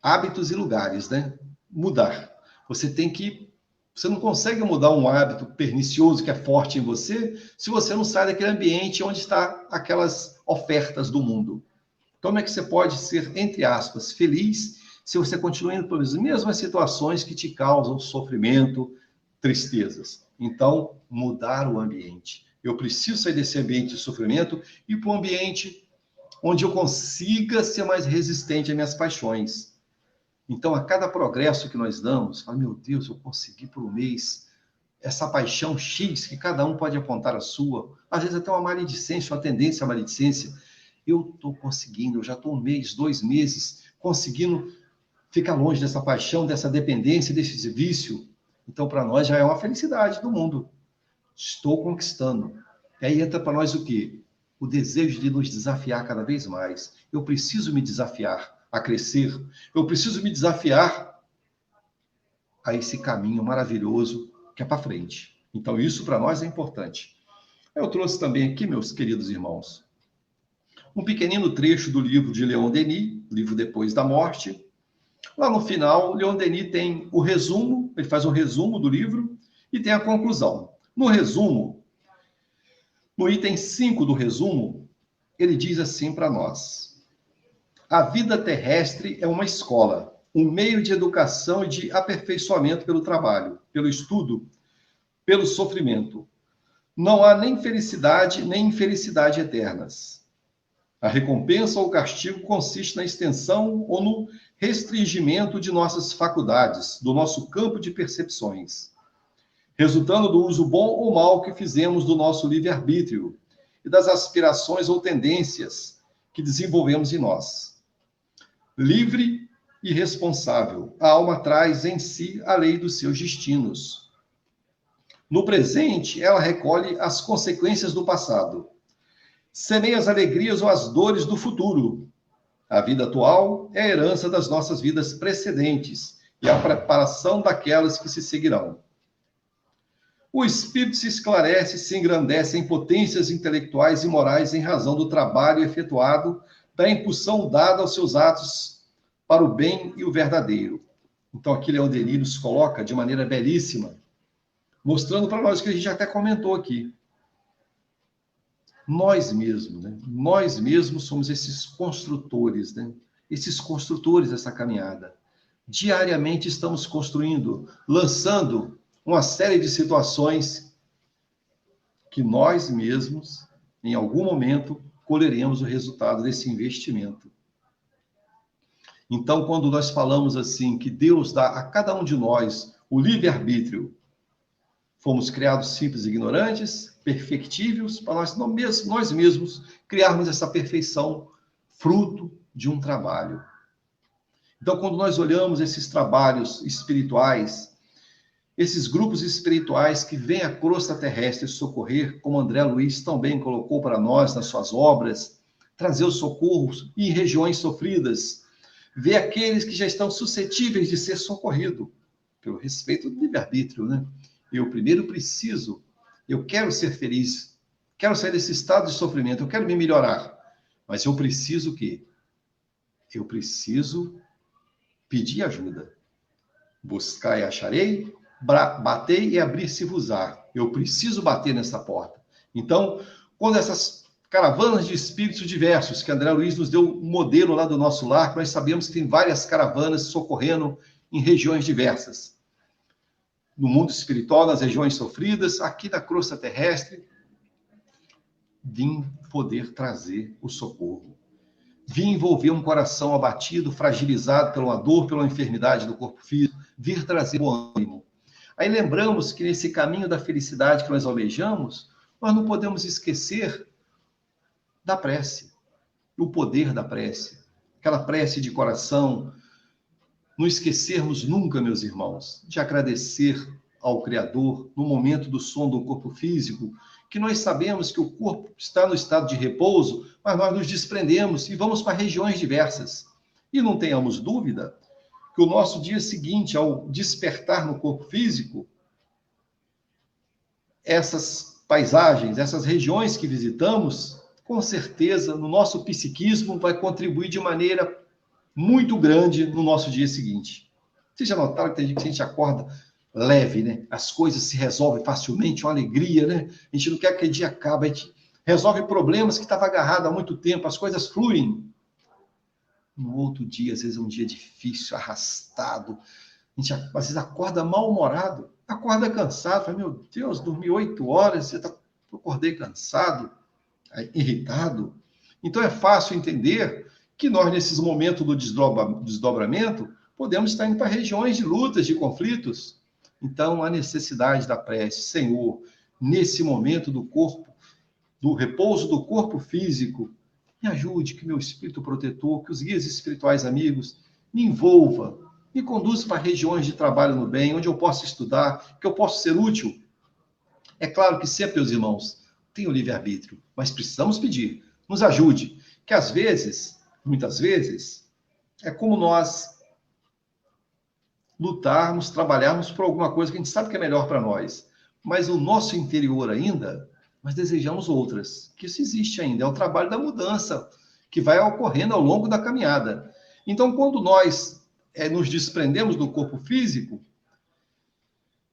hábitos e lugares, né? Mudar. Você não consegue mudar um hábito pernicioso que é forte em você se você não sai daquele ambiente onde está aquelas ofertas do mundo. Como é que você pode ser, entre aspas, feliz se você continua indo pelas mesmas situações que te causam sofrimento, tristezas? Então, mudar o ambiente. Eu preciso sair desse ambiente de sofrimento e ir para um ambiente onde eu consiga ser mais resistente às minhas paixões. Então, a cada progresso que nós damos, fala, meu Deus, eu consegui por um mês essa paixão X, que cada um pode apontar a sua, às vezes até uma maledicência, uma tendência à maledicência. Eu estou conseguindo, eu já estou 1 mês, 2 meses, conseguindo ficar longe dessa paixão, dessa dependência, desse vício. Então, para nós, já é uma felicidade do mundo. Estou conquistando. E aí entra para nós o quê? O desejo de nos desafiar cada vez mais. Eu preciso me desafiar a crescer. Eu preciso me desafiar a esse caminho maravilhoso que é para frente. Então, isso para nós é importante. Eu trouxe também aqui, meus queridos irmãos, um pequenino trecho do livro de Leon Denis, livro Depois da Morte. Lá no final, Leon Denis tem o resumo, ele faz um resumo do livro e tem a conclusão. No resumo, no item 5 do resumo, ele diz assim para nós: a vida terrestre é uma escola, um meio de educação e de aperfeiçoamento pelo trabalho, pelo estudo, pelo sofrimento. Não há nem felicidade nem infelicidade eternas. A recompensa ou castigo consiste na extensão ou no restringimento de nossas faculdades, do nosso campo de percepções, resultando do uso bom ou mau que fizemos do nosso livre-arbítrio e das aspirações ou tendências que desenvolvemos em nós. Livre e responsável, a alma traz em si a lei dos seus destinos. No presente, ela recolhe as consequências do passado, semeia as alegrias ou as dores do futuro. A vida atual é a herança das nossas vidas precedentes e a preparação daquelas que se seguirão. O espírito se esclarece e se engrandece em potências intelectuais e morais em razão do trabalho efetuado, da impulsão dada aos seus atos para o bem e o verdadeiro. Então, aqui Leon Denis nos coloca de maneira belíssima, mostrando para nós o que a gente até comentou aqui. Nós mesmos, né? Nós mesmos somos esses construtores, né? Esses construtores dessa caminhada. Diariamente estamos construindo, lançando uma série de situações que nós mesmos, em algum momento, colheremos o resultado desse investimento. Então, quando nós falamos assim, que Deus dá a cada um de nós o livre-arbítrio, Fomos criados simples e ignorantes, perfectíveis, para nós mesmos criarmos essa perfeição, fruto de um trabalho. Então, quando nós olhamos esses trabalhos espirituais, esses grupos espirituais que vêm à crosta terrestre socorrer, como André Luiz também colocou para nós nas suas obras, trazer os socorros em regiões sofridas, ver aqueles que já estão suscetíveis de ser socorrido, pelo respeito do livre-arbítrio, né? Eu primeiro preciso, eu quero ser feliz, quero sair desse estado de sofrimento, eu quero me melhorar, mas eu preciso o quê? Eu preciso pedir ajuda. Buscar e acharei, batei e abrir-se-vos-á. Eu preciso bater nessa porta. Então, quando essas caravanas de espíritos diversos, que André Luiz nos deu um modelo lá do nosso lar, que nós sabemos que tem várias caravanas socorrendo em regiões diversas. No mundo espiritual, nas regiões sofridas, aqui na crosta terrestre, vim poder trazer o socorro. Vim envolver um coração abatido, fragilizado pela dor, pela enfermidade do corpo físico, vir trazer o ânimo. Aí lembramos que nesse caminho da felicidade que nós almejamos, nós não podemos esquecer da prece, o poder da prece, aquela prece de coração. Não esquecermos nunca, meus irmãos, de agradecer ao Criador no momento do sono do corpo físico, que nós sabemos que o corpo está no estado de repouso, mas nós nos desprendemos e vamos para regiões diversas. E não tenhamos dúvida que o nosso dia seguinte, ao despertar no corpo físico, essas paisagens, essas regiões que visitamos, com certeza, no nosso psiquismo, vai contribuir de maneira muito grande no nosso dia seguinte. Vocês já notaram que tem dia que a gente acorda leve, né? As coisas se resolvem facilmente, uma alegria, né? A gente não quer que aquele dia acabe, a gente resolve problemas que estavam agarrados há muito tempo, as coisas fluem. No outro dia, às vezes é um dia difícil, arrastado, a gente às vezes acorda mal-humorado, acorda cansado, fala, meu Deus, dormi 8 horas, eu acordei cansado, irritado. Então é fácil entender que nós, nesses momentos do desdobramento, podemos estar indo para regiões de lutas, de conflitos. Então, a necessidade da prece, Senhor, nesse momento do corpo, do repouso do corpo físico, me ajude, que meu espírito protetor, que os guias espirituais amigos me envolva, me conduza para regiões de trabalho no bem, onde eu possa estudar, que eu possa ser útil. É claro que sempre, meus irmãos, tem o livre-arbítrio, mas precisamos pedir, nos ajude, que às vezes, muitas vezes, é como nós lutarmos, trabalharmos por alguma coisa que a gente sabe que é melhor para nós, mas o nosso interior ainda, nós desejamos outras, que isso existe ainda, é o trabalho da mudança que vai ocorrendo ao longo da caminhada. Então, quando nós nos desprendemos do corpo físico,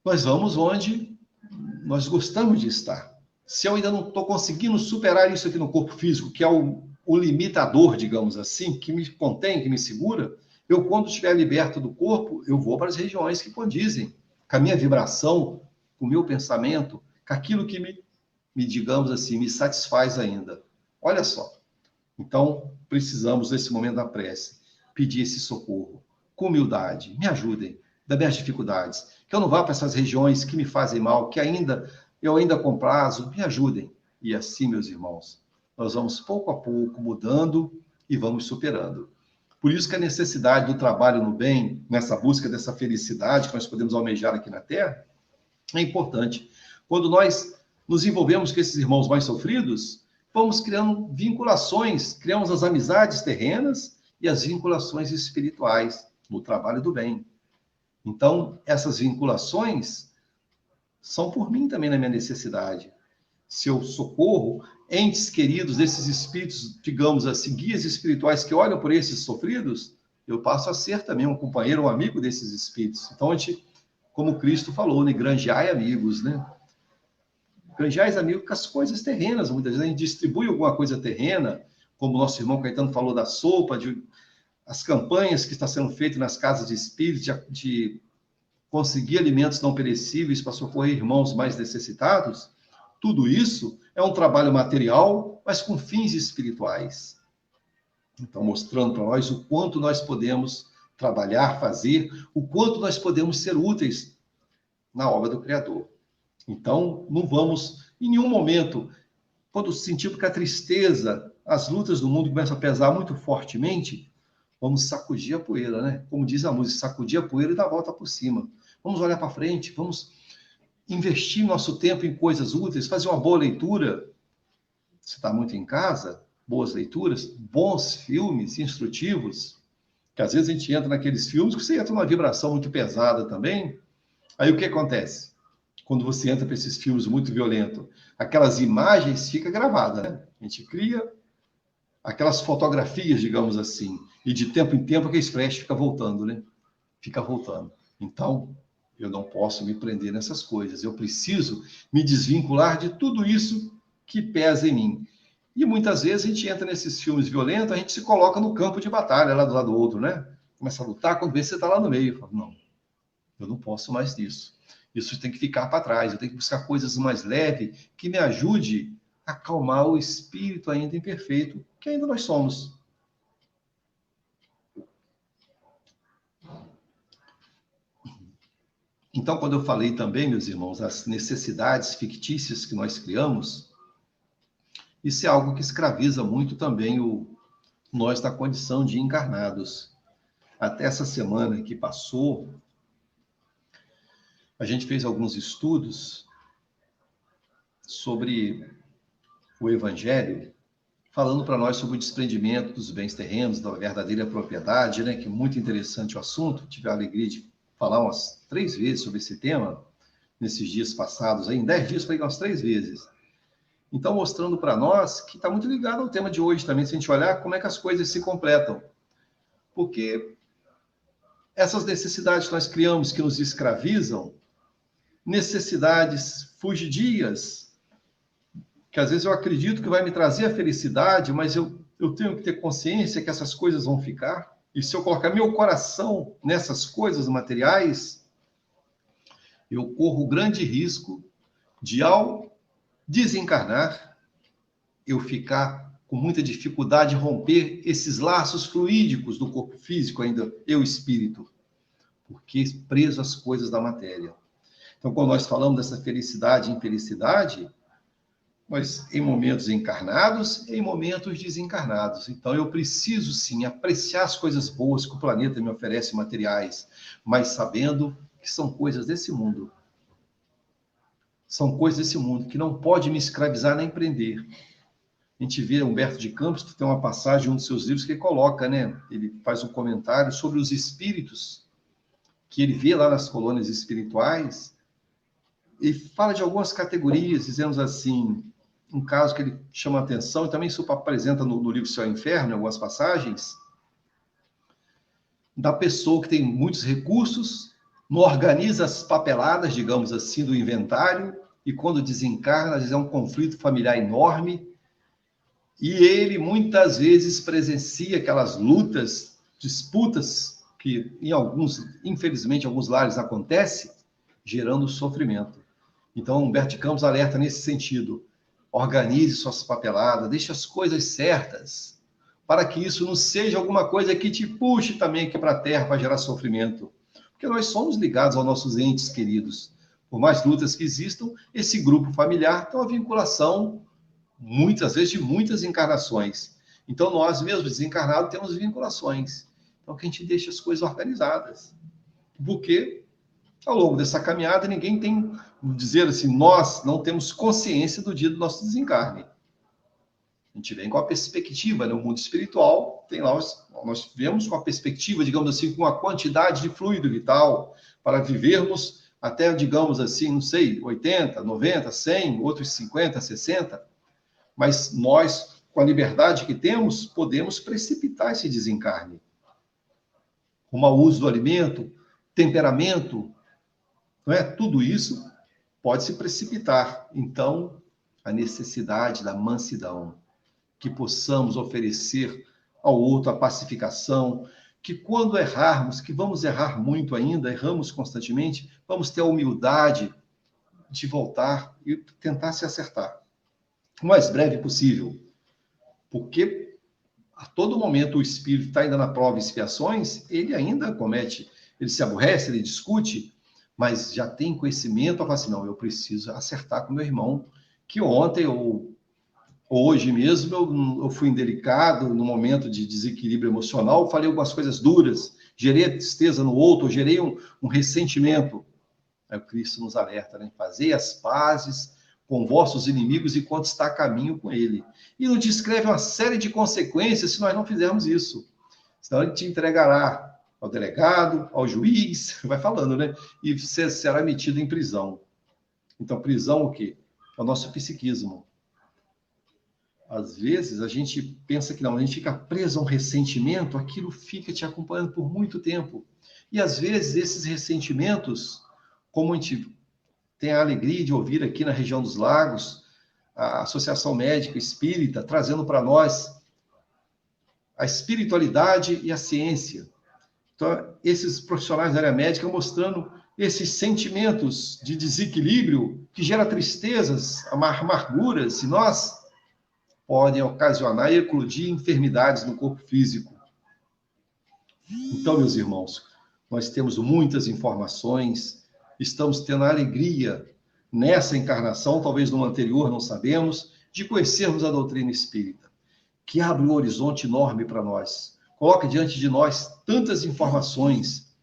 nós vamos onde nós gostamos de estar. Se eu ainda não estou conseguindo superar isso aqui no corpo físico, que é o limitador, digamos assim, que me contém, que me segura, eu, quando estiver liberto do corpo, eu vou para as regiões que condizem com a minha vibração, com o meu pensamento, com aquilo que me, digamos assim, me satisfaz ainda. Olha só. Então, precisamos, nesse momento da prece, pedir esse socorro, com humildade. Me ajudem das minhas dificuldades. Que eu não vá para essas regiões que me fazem mal, que eu ainda com prazo, me ajudem. E assim, meus irmãos, nós vamos pouco a pouco mudando e vamos superando. Por isso que a necessidade do trabalho no bem, nessa busca dessa felicidade que nós podemos almejar aqui na Terra, é importante. Quando nós nos envolvemos com esses irmãos mais sofridos, vamos criando vinculações, criamos as amizades terrenas e as vinculações espirituais no trabalho do bem. Então, essas vinculações são por mim também na minha necessidade. Se eu socorro entes queridos desses espíritos, digamos assim, guias espirituais que olham por esses sofridos, eu passo a ser também um companheiro, um amigo desses espíritos. Então, a gente, como Cristo falou, né, granjeai amigos, né? Granjeais amigos com as coisas terrenas. Muitas vezes a gente distribui alguma coisa terrena, como o nosso irmão Caetano falou da sopa, as campanhas que estão sendo feitas nas casas de espíritos, de conseguir alimentos não perecíveis para socorrer irmãos mais necessitados. Tudo isso é um trabalho material, mas com fins espirituais. Então, mostrando para nós o quanto nós podemos trabalhar, fazer, o quanto nós podemos ser úteis na obra do Criador. Então, não vamos, em nenhum momento, quando sentimos que a tristeza, as lutas do mundo começam a pesar muito fortemente, vamos sacudir a poeira, né? Como diz a música, sacudir a poeira e dar a volta por cima. Vamos olhar para frente, vamos investir nosso tempo em coisas úteis, fazer uma boa leitura. Você está muito em casa, boas leituras, bons filmes instrutivos, que às vezes a gente entra naqueles filmes que você entra numa vibração muito pesada também. Aí o que acontece? Quando você entra para esses filmes muito violentos, aquelas imagens ficam gravadas, né? A gente cria aquelas fotografias, digamos assim, e de tempo em tempo aquele flash fica voltando, né? Fica voltando. Então, eu não posso me prender nessas coisas. Eu preciso me desvincular de tudo isso que pesa em mim. E muitas vezes a gente entra nesses filmes violentos, a gente se coloca no campo de batalha, lá do lado do outro, né? Começa a lutar, quando vê você está lá no meio. Fala, não, eu não posso mais disso. Isso tem que ficar para trás. Eu tenho que buscar coisas mais leves que me ajude a acalmar o espírito ainda imperfeito que ainda nós somos. Então, quando eu falei também, meus irmãos, as necessidades fictícias que nós criamos, isso é algo que escraviza muito também nós da condição de encarnados. Até essa semana que passou, a gente fez alguns estudos sobre o Evangelho, falando para nós sobre o desprendimento dos bens terrenos, da verdadeira propriedade, né? Que é muito interessante o assunto. Tive a alegria de falar umas 3 vezes sobre esse tema nesses dias passados. Aí, em 10 dias, falei umas 3 vezes. Então, mostrando para nós que está muito ligado ao tema de hoje também, se a gente olhar como é que as coisas se completam. Porque essas necessidades que nós criamos, que nos escravizam, necessidades fugidias, que às vezes eu acredito que vai me trazer a felicidade, mas eu tenho que ter consciência que essas coisas vão ficar. E se eu colocar meu coração nessas coisas materiais, eu corro grande risco de, ao desencarnar, eu ficar com muita dificuldade de romper esses laços fluídicos do corpo físico, ainda eu espírito, porque preso às coisas da matéria. Então, quando nós falamos dessa felicidade e infelicidade, mas em momentos encarnados e em momentos desencarnados. Então, eu preciso, sim, apreciar as coisas boas que o planeta me oferece, materiais, mas sabendo que são coisas desse mundo. São coisas desse mundo que não pode me escravizar nem prender. A gente vê Humberto de Campos, que tem uma passagem em um dos seus livros que ele coloca, né? Ele faz um comentário sobre os espíritos que ele vê lá nas colônias espirituais e fala de algumas categorias, dizemos assim, um caso que ele chama a atenção, e também isso apresenta no livro Céu e Inferno, em algumas passagens, da pessoa que tem muitos recursos, não organiza as papeladas, digamos assim, do inventário, e quando desencarna, às vezes é um conflito familiar enorme, e ele muitas vezes presencia aquelas lutas, disputas, que em alguns, infelizmente, em alguns lares acontece, gerando sofrimento. Então, Humberto de Campos alerta nesse sentido. Organize suas papeladas, deixe as coisas certas, para que isso não seja alguma coisa que te puxe também aqui para a Terra para gerar sofrimento. Porque nós somos ligados aos nossos entes queridos. Por mais lutas que existam, esse grupo familiar tem uma vinculação, muitas vezes, de muitas encarnações. Então, nós mesmos, desencarnados, temos vinculações. Então, que a gente deixe as coisas organizadas. Porque, ao longo dessa caminhada, ninguém tem, dizer assim, nós não temos consciência do dia do nosso desencarne. A gente vem com a perspectiva, né? O mundo espiritual tem lá, nós vemos com a perspectiva, digamos assim, com a quantidade de fluido vital para vivermos até, digamos assim, não sei, 80, 90, 100, outros 50, 60. Mas nós, com a liberdade que temos, podemos precipitar esse desencarne. O mau uso do alimento, temperamento, não é? Tudo isso pode se precipitar. Então, a necessidade da mansidão, que possamos oferecer ao outro a pacificação, que quando errarmos, que vamos errar muito ainda, erramos constantemente, vamos ter a humildade de voltar e tentar se acertar o mais breve possível. Porque a todo momento o espírito está ainda na prova e expiações, ele ainda comete, ele se aborrece, ele discute, mas já tem conhecimento, eu falo assim, não, eu preciso acertar com meu irmão, que ontem ou hoje mesmo eu fui indelicado no momento de desequilíbrio emocional, falei algumas coisas duras, gerei a tristeza no outro, gerei um ressentimento. Aí o Cristo nos alerta, né? Fazei as pazes com vossos inimigos enquanto está a caminho com ele. E nos descreve uma série de consequências se nós não fizermos isso. Senão ele te entregará ao delegado, ao juiz, vai falando, né? E você será metido em prisão. Então, prisão o quê? É o nosso psiquismo. Às vezes, a gente pensa que não, a gente fica preso a um ressentimento, aquilo fica te acompanhando por muito tempo. E, às vezes, esses ressentimentos, como a gente tem a alegria de ouvir aqui na região dos Lagos, a Associação Médica Espírita, trazendo para nós a espiritualidade e a ciência. Então, esses profissionais da área médica mostrando esses sentimentos de desequilíbrio que gera tristezas, amarguras, e nós podem ocasionar e eclodir enfermidades no corpo físico. Então, meus irmãos, nós temos muitas informações, estamos tendo a alegria nessa encarnação, talvez numa anterior, não sabemos, de conhecermos a doutrina espírita, que abre um horizonte enorme para nós, coloca diante de nós tantas informações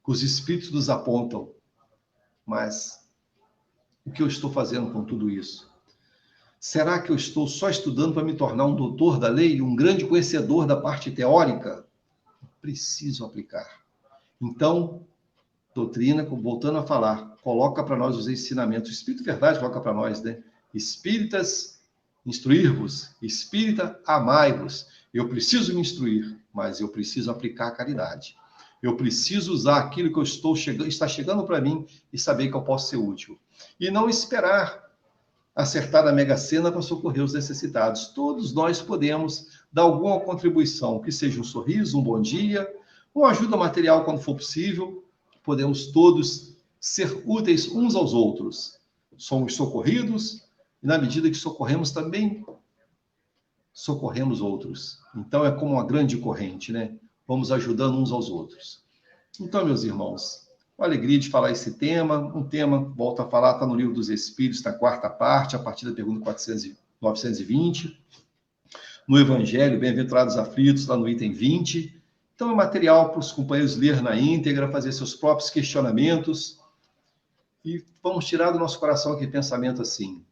que os espíritos nos apontam. Mas o que eu estou fazendo com tudo isso? Será que eu estou só estudando para me tornar um doutor da lei, um grande conhecedor da parte teórica? Preciso aplicar. Então, doutrina, voltando a falar, coloca para nós os ensinamentos. O Espírito Verdade coloca para nós, né? Espíritas, instruir-vos. Espírita, amai-vos. Eu preciso me instruir, mas eu preciso aplicar a caridade. Eu preciso usar aquilo que está chegando para mim e saber que eu posso ser útil. E não esperar acertar na Mega Sena para socorrer os necessitados. Todos nós podemos dar alguma contribuição, que seja um sorriso, um bom dia, uma ajuda material quando for possível. Podemos todos ser úteis uns aos outros. Somos socorridos e, na medida que socorremos, também socorremos outros. Então, é como uma grande corrente, né? Vamos ajudando uns aos outros. Então, meus irmãos, com alegria de falar esse tema, um tema, volto a falar, está no Livro dos Espíritos, na quarta parte, a partir da pergunta 920. No Evangelho, Bem-aventurados aflitos, lá no item 20. Então, é material para os companheiros ler na íntegra, fazer seus próprios questionamentos. E vamos tirar do nosso coração aquele pensamento assim: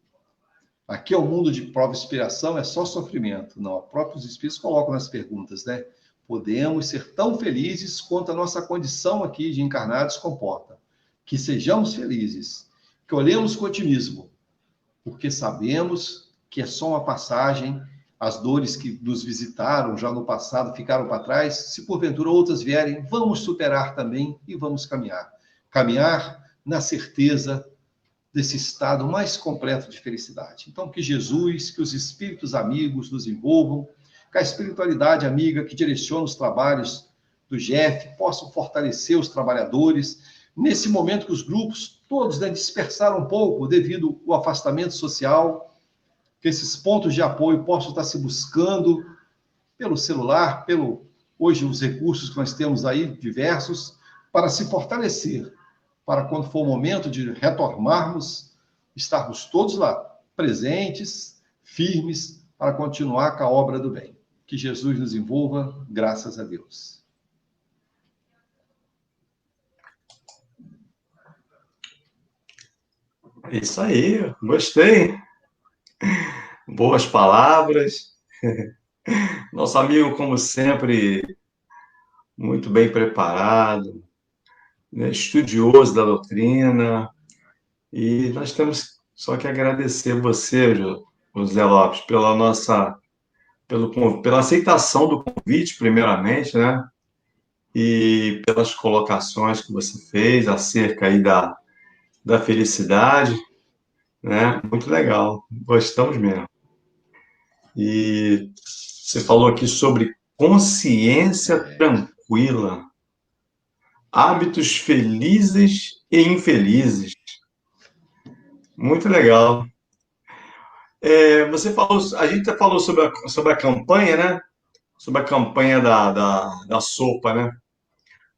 aqui é o mundo de prova e expiação, é só sofrimento. Não, os próprios Espíritos colocam nas perguntas, né? Podemos ser tão felizes quanto a nossa condição aqui de encarnados comporta. Que sejamos felizes, que olhemos com otimismo, porque sabemos que é só uma passagem. As dores que nos visitaram já no passado ficaram para trás. Se porventura outras vierem, vamos superar também e vamos caminhar. Caminhar na certeza desse estado mais completo de felicidade. Então, que Jesus, que os espíritos amigos nos envolvam, que a espiritualidade amiga que direciona os trabalhos do GEF possam fortalecer os trabalhadores, nesse momento que os grupos todos, né, dispersaram um pouco devido ao afastamento social, que esses pontos de apoio possam estar se buscando pelo celular, hoje os recursos que nós temos aí, diversos, para se fortalecer, para quando for o momento de retornarmos, estarmos todos lá, presentes, firmes, para continuar com a obra do bem. Que Jesus nos envolva, graças a Deus. Isso aí, gostei. Boas palavras. Nosso amigo, como sempre, muito bem preparado, né, estudioso da doutrina. E nós temos só que agradecer você, José Lopes, pela aceitação do convite, primeiramente, né? E pelas colocações que você fez acerca aí da felicidade, né? Muito legal, gostamos mesmo. E você falou aqui sobre consciência tranquila, hábitos felizes e infelizes. Muito legal. Você falou, a gente falou sobre a campanha, né? Sobre a campanha da sopa, né?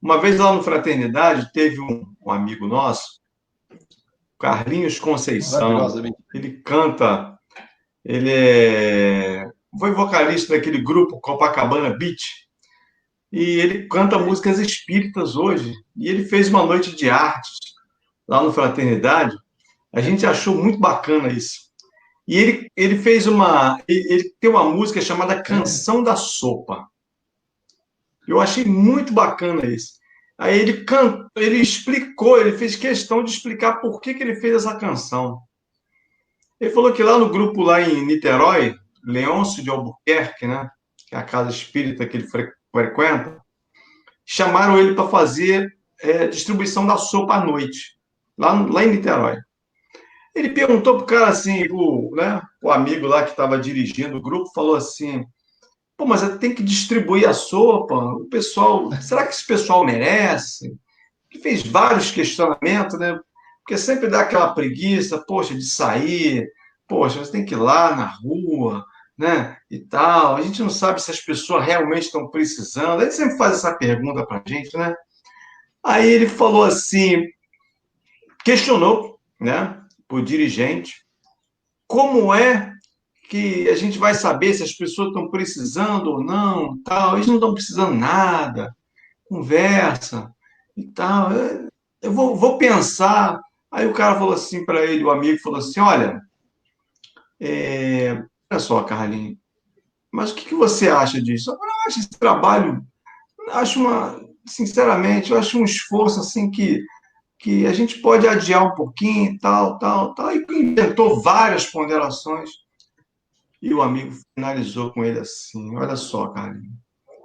Uma vez lá no Fraternidade, teve um amigo nosso, Carlinhos Conceição. Maravilhosamente. Ele canta, foi vocalista daquele grupo Copacabana Beat, e ele canta músicas espíritas hoje. E ele fez uma noite de artes lá no Fraternidade. A gente achou muito bacana isso. E ele fez ele tem uma música chamada Canção da Sopa. Eu achei muito bacana isso. Aí ele explicou, ele fez questão de explicar por que ele fez essa canção. Ele falou que lá no grupo lá em Niterói, Leôncio de Albuquerque, né, que é a casa espírita que ele frequenta, chamaram ele para fazer distribuição da sopa à noite, lá em Niterói. Ele perguntou pro cara assim, o amigo lá que estava dirigindo o grupo, falou assim: pô, mas tem que distribuir a sopa, o pessoal, será que esse pessoal merece? Ele fez vários questionamentos, né? Porque sempre dá aquela preguiça, poxa, de sair, poxa, você tem que ir lá na rua, né? E tal. A gente não sabe se as pessoas realmente estão precisando. Ele sempre faz essa pergunta pra gente, né? Aí ele falou assim, questionou, né, o dirigente, como é que a gente vai saber se as pessoas estão precisando ou não, tal. Eles não estão precisando nada, conversa e tal. Eu vou pensar. Aí o cara falou assim para ele, o amigo falou assim, olha só, Carlinhos, mas o que você acha disso? Eu acho esse trabalho, sinceramente, eu acho um esforço assim que a gente pode adiar um pouquinho, tal, tal, tal. E inventou várias ponderações. E o amigo finalizou com ele assim: olha só, Carlinhos,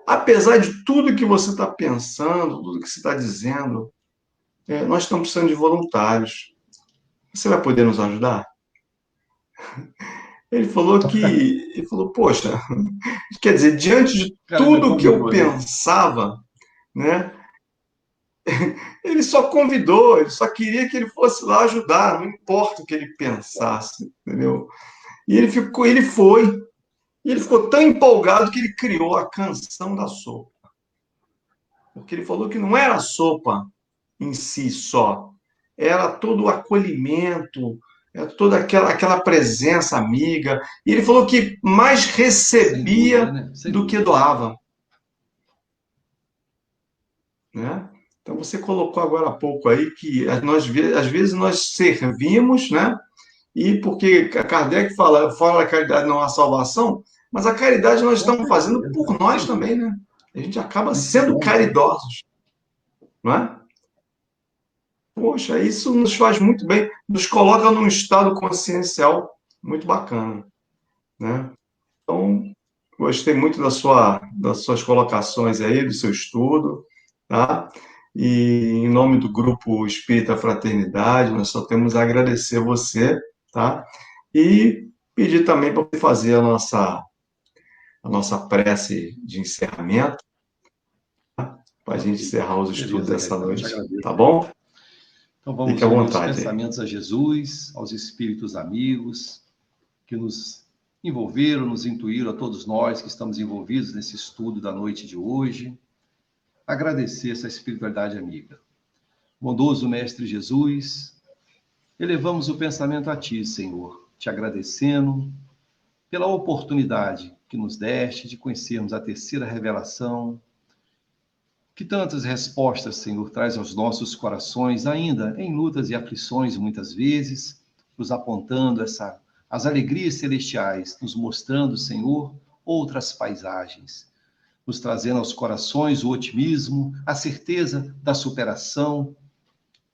apesar de tudo que você está pensando, tudo que você está dizendo, nós estamos precisando de voluntários. Você vai poder nos ajudar? Ele falou, poxa, quer dizer, diante de Cara, ainda tudo que eu convidou, né? pensava, né? Ele só convidou, ele só queria que ele fosse lá ajudar, não importa o que ele pensasse, entendeu? E e ele ficou tão empolgado que ele criou a canção da sopa. Porque ele falou que não era a sopa em si só, era todo o acolhimento, era toda aquela presença amiga. E ele falou que mais Sem dúvida, recebia né? Sem do que dúvida. doava, né? Então você colocou agora há pouco aí que às vezes nós servimos, né? E porque Kardec fala que a caridade não há salvação, mas a caridade nós Com estamos fazendo certeza, por com nós certeza. também, né? A gente acaba Muito sendo bom, né? caridosos, não é? Poxa, isso nos faz muito bem, nos coloca num estado consciencial muito bacana, né? Então, gostei muito das suas colocações aí, do seu estudo, tá? E em nome do Grupo Espírita Fraternidade, nós só temos a agradecer você, tá? E pedir também para você fazer a nossa prece de encerramento, para a gente Ok. encerrar os estudos Beleza, dessa Caetano, te noite, agradeço tá aí. bom? Então Fique vamos à unir os vontade aí. pensamentos a Jesus, aos espíritos amigos que nos envolveram, nos intuíram, a todos nós que estamos envolvidos nesse estudo da noite de hoje. Agradecer essa espiritualidade amiga. Bondoso Mestre Jesus, elevamos o pensamento a Ti, Senhor, te agradecendo pela oportunidade que nos deste de conhecermos a terceira revelação, que tantas respostas, Senhor, traz aos nossos corações, ainda em lutas e aflições, muitas vezes, nos apontando as alegrias celestiais, nos mostrando, Senhor, outras paisagens, nos trazendo aos corações o otimismo, a certeza da superação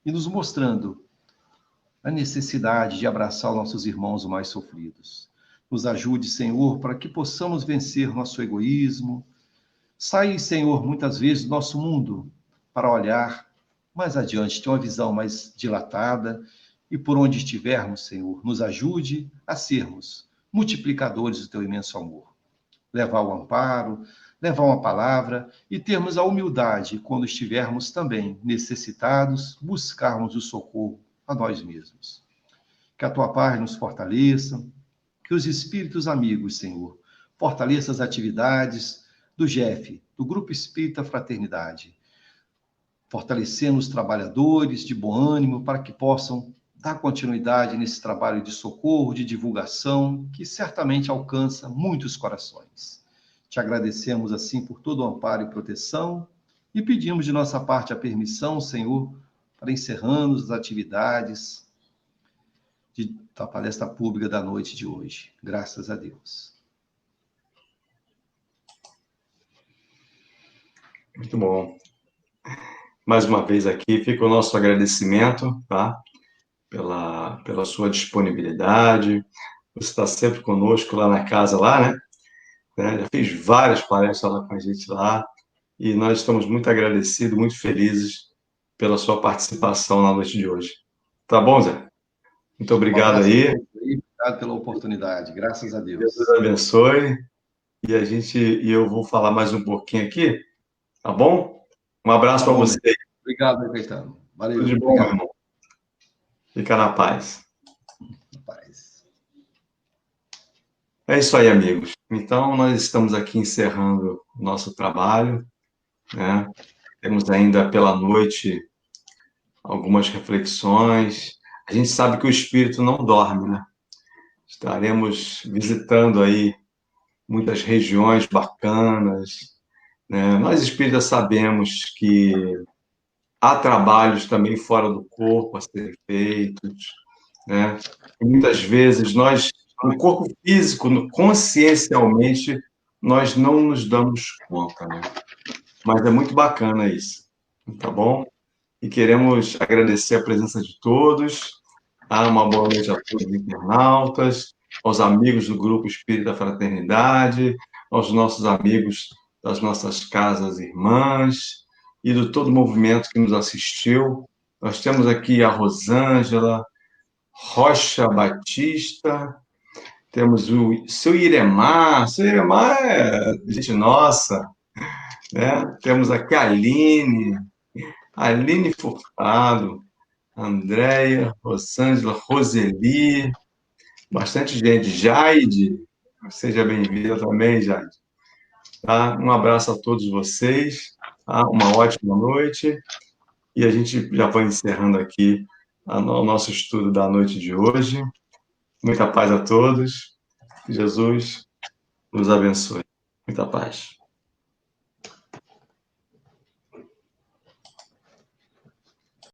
e nos mostrando a necessidade de abraçar os nossos irmãos mais sofridos. Nos ajude, Senhor, para que possamos vencer nosso egoísmo. Sai, Senhor, muitas vezes do nosso mundo para olhar mais adiante, ter uma visão mais dilatada e por onde estivermos, Senhor, nos ajude a sermos multiplicadores do Teu imenso amor. Levar o amparo, levar uma palavra e termos a humildade quando estivermos também necessitados, buscarmos o socorro a nós mesmos. Que a Tua paz nos fortaleça, que os espíritos amigos, Senhor, fortaleçam as atividades do GEF, do Grupo Espírita Fraternidade. fortalecendo os trabalhadores de bom ânimo para que possam dar continuidade nesse trabalho de socorro, de divulgação, que certamente alcança muitos corações. Te agradecemos, assim, por todo o amparo e proteção e pedimos de nossa parte a permissão, Senhor, para encerrarmos as atividades da palestra pública da noite de hoje. Graças a Deus. Muito bom. Mais uma vez aqui fica o nosso agradecimento, tá? Pela sua disponibilidade. Você está sempre conosco lá na casa, lá, né? Já fez várias palestras lá com a gente lá. E nós estamos muito agradecidos, muito felizes pela sua participação na noite de hoje. Tá bom, Zé? Muito obrigado aí. Obrigado pela oportunidade. Graças a Deus. Deus abençoe. E eu vou falar mais um pouquinho aqui, tá bom? Um abraço para você. Obrigado, Caetano. Valeu. Tudo de bom, meu irmão. Fica na paz. Na paz. É isso aí, amigos. Então, nós estamos aqui encerrando o nosso trabalho, né? Temos ainda pela noite algumas reflexões. A gente sabe que o espírito não dorme, né? Estaremos visitando aí muitas regiões bacanas, né? Nós espíritas sabemos que há trabalhos também fora do corpo a serem feitos, né? E muitas vezes nós, no corpo físico, consciencialmente, nós não nos damos conta, né? Mas é muito bacana isso, tá bom? E queremos agradecer a presença de todos. Uma boa noite a todos os internautas, aos amigos do Grupo Espírita Fraternidade, aos nossos amigos das nossas casas irmãs e de todo o movimento que nos assistiu. Nós temos aqui a Rosângela Rocha Batista, temos o seu Iremar é gente nossa, né? Temos aqui a Aline Furtado, Andréia, Rosângela, Roseli, bastante gente. Jaide, seja bem-vinda também, Jaide. Tá? Um abraço a todos vocês, tá? Uma ótima noite. E a gente já vai encerrando aqui o nosso estudo da noite de hoje. Muita paz a todos. Que Jesus nos abençoe. Muita paz.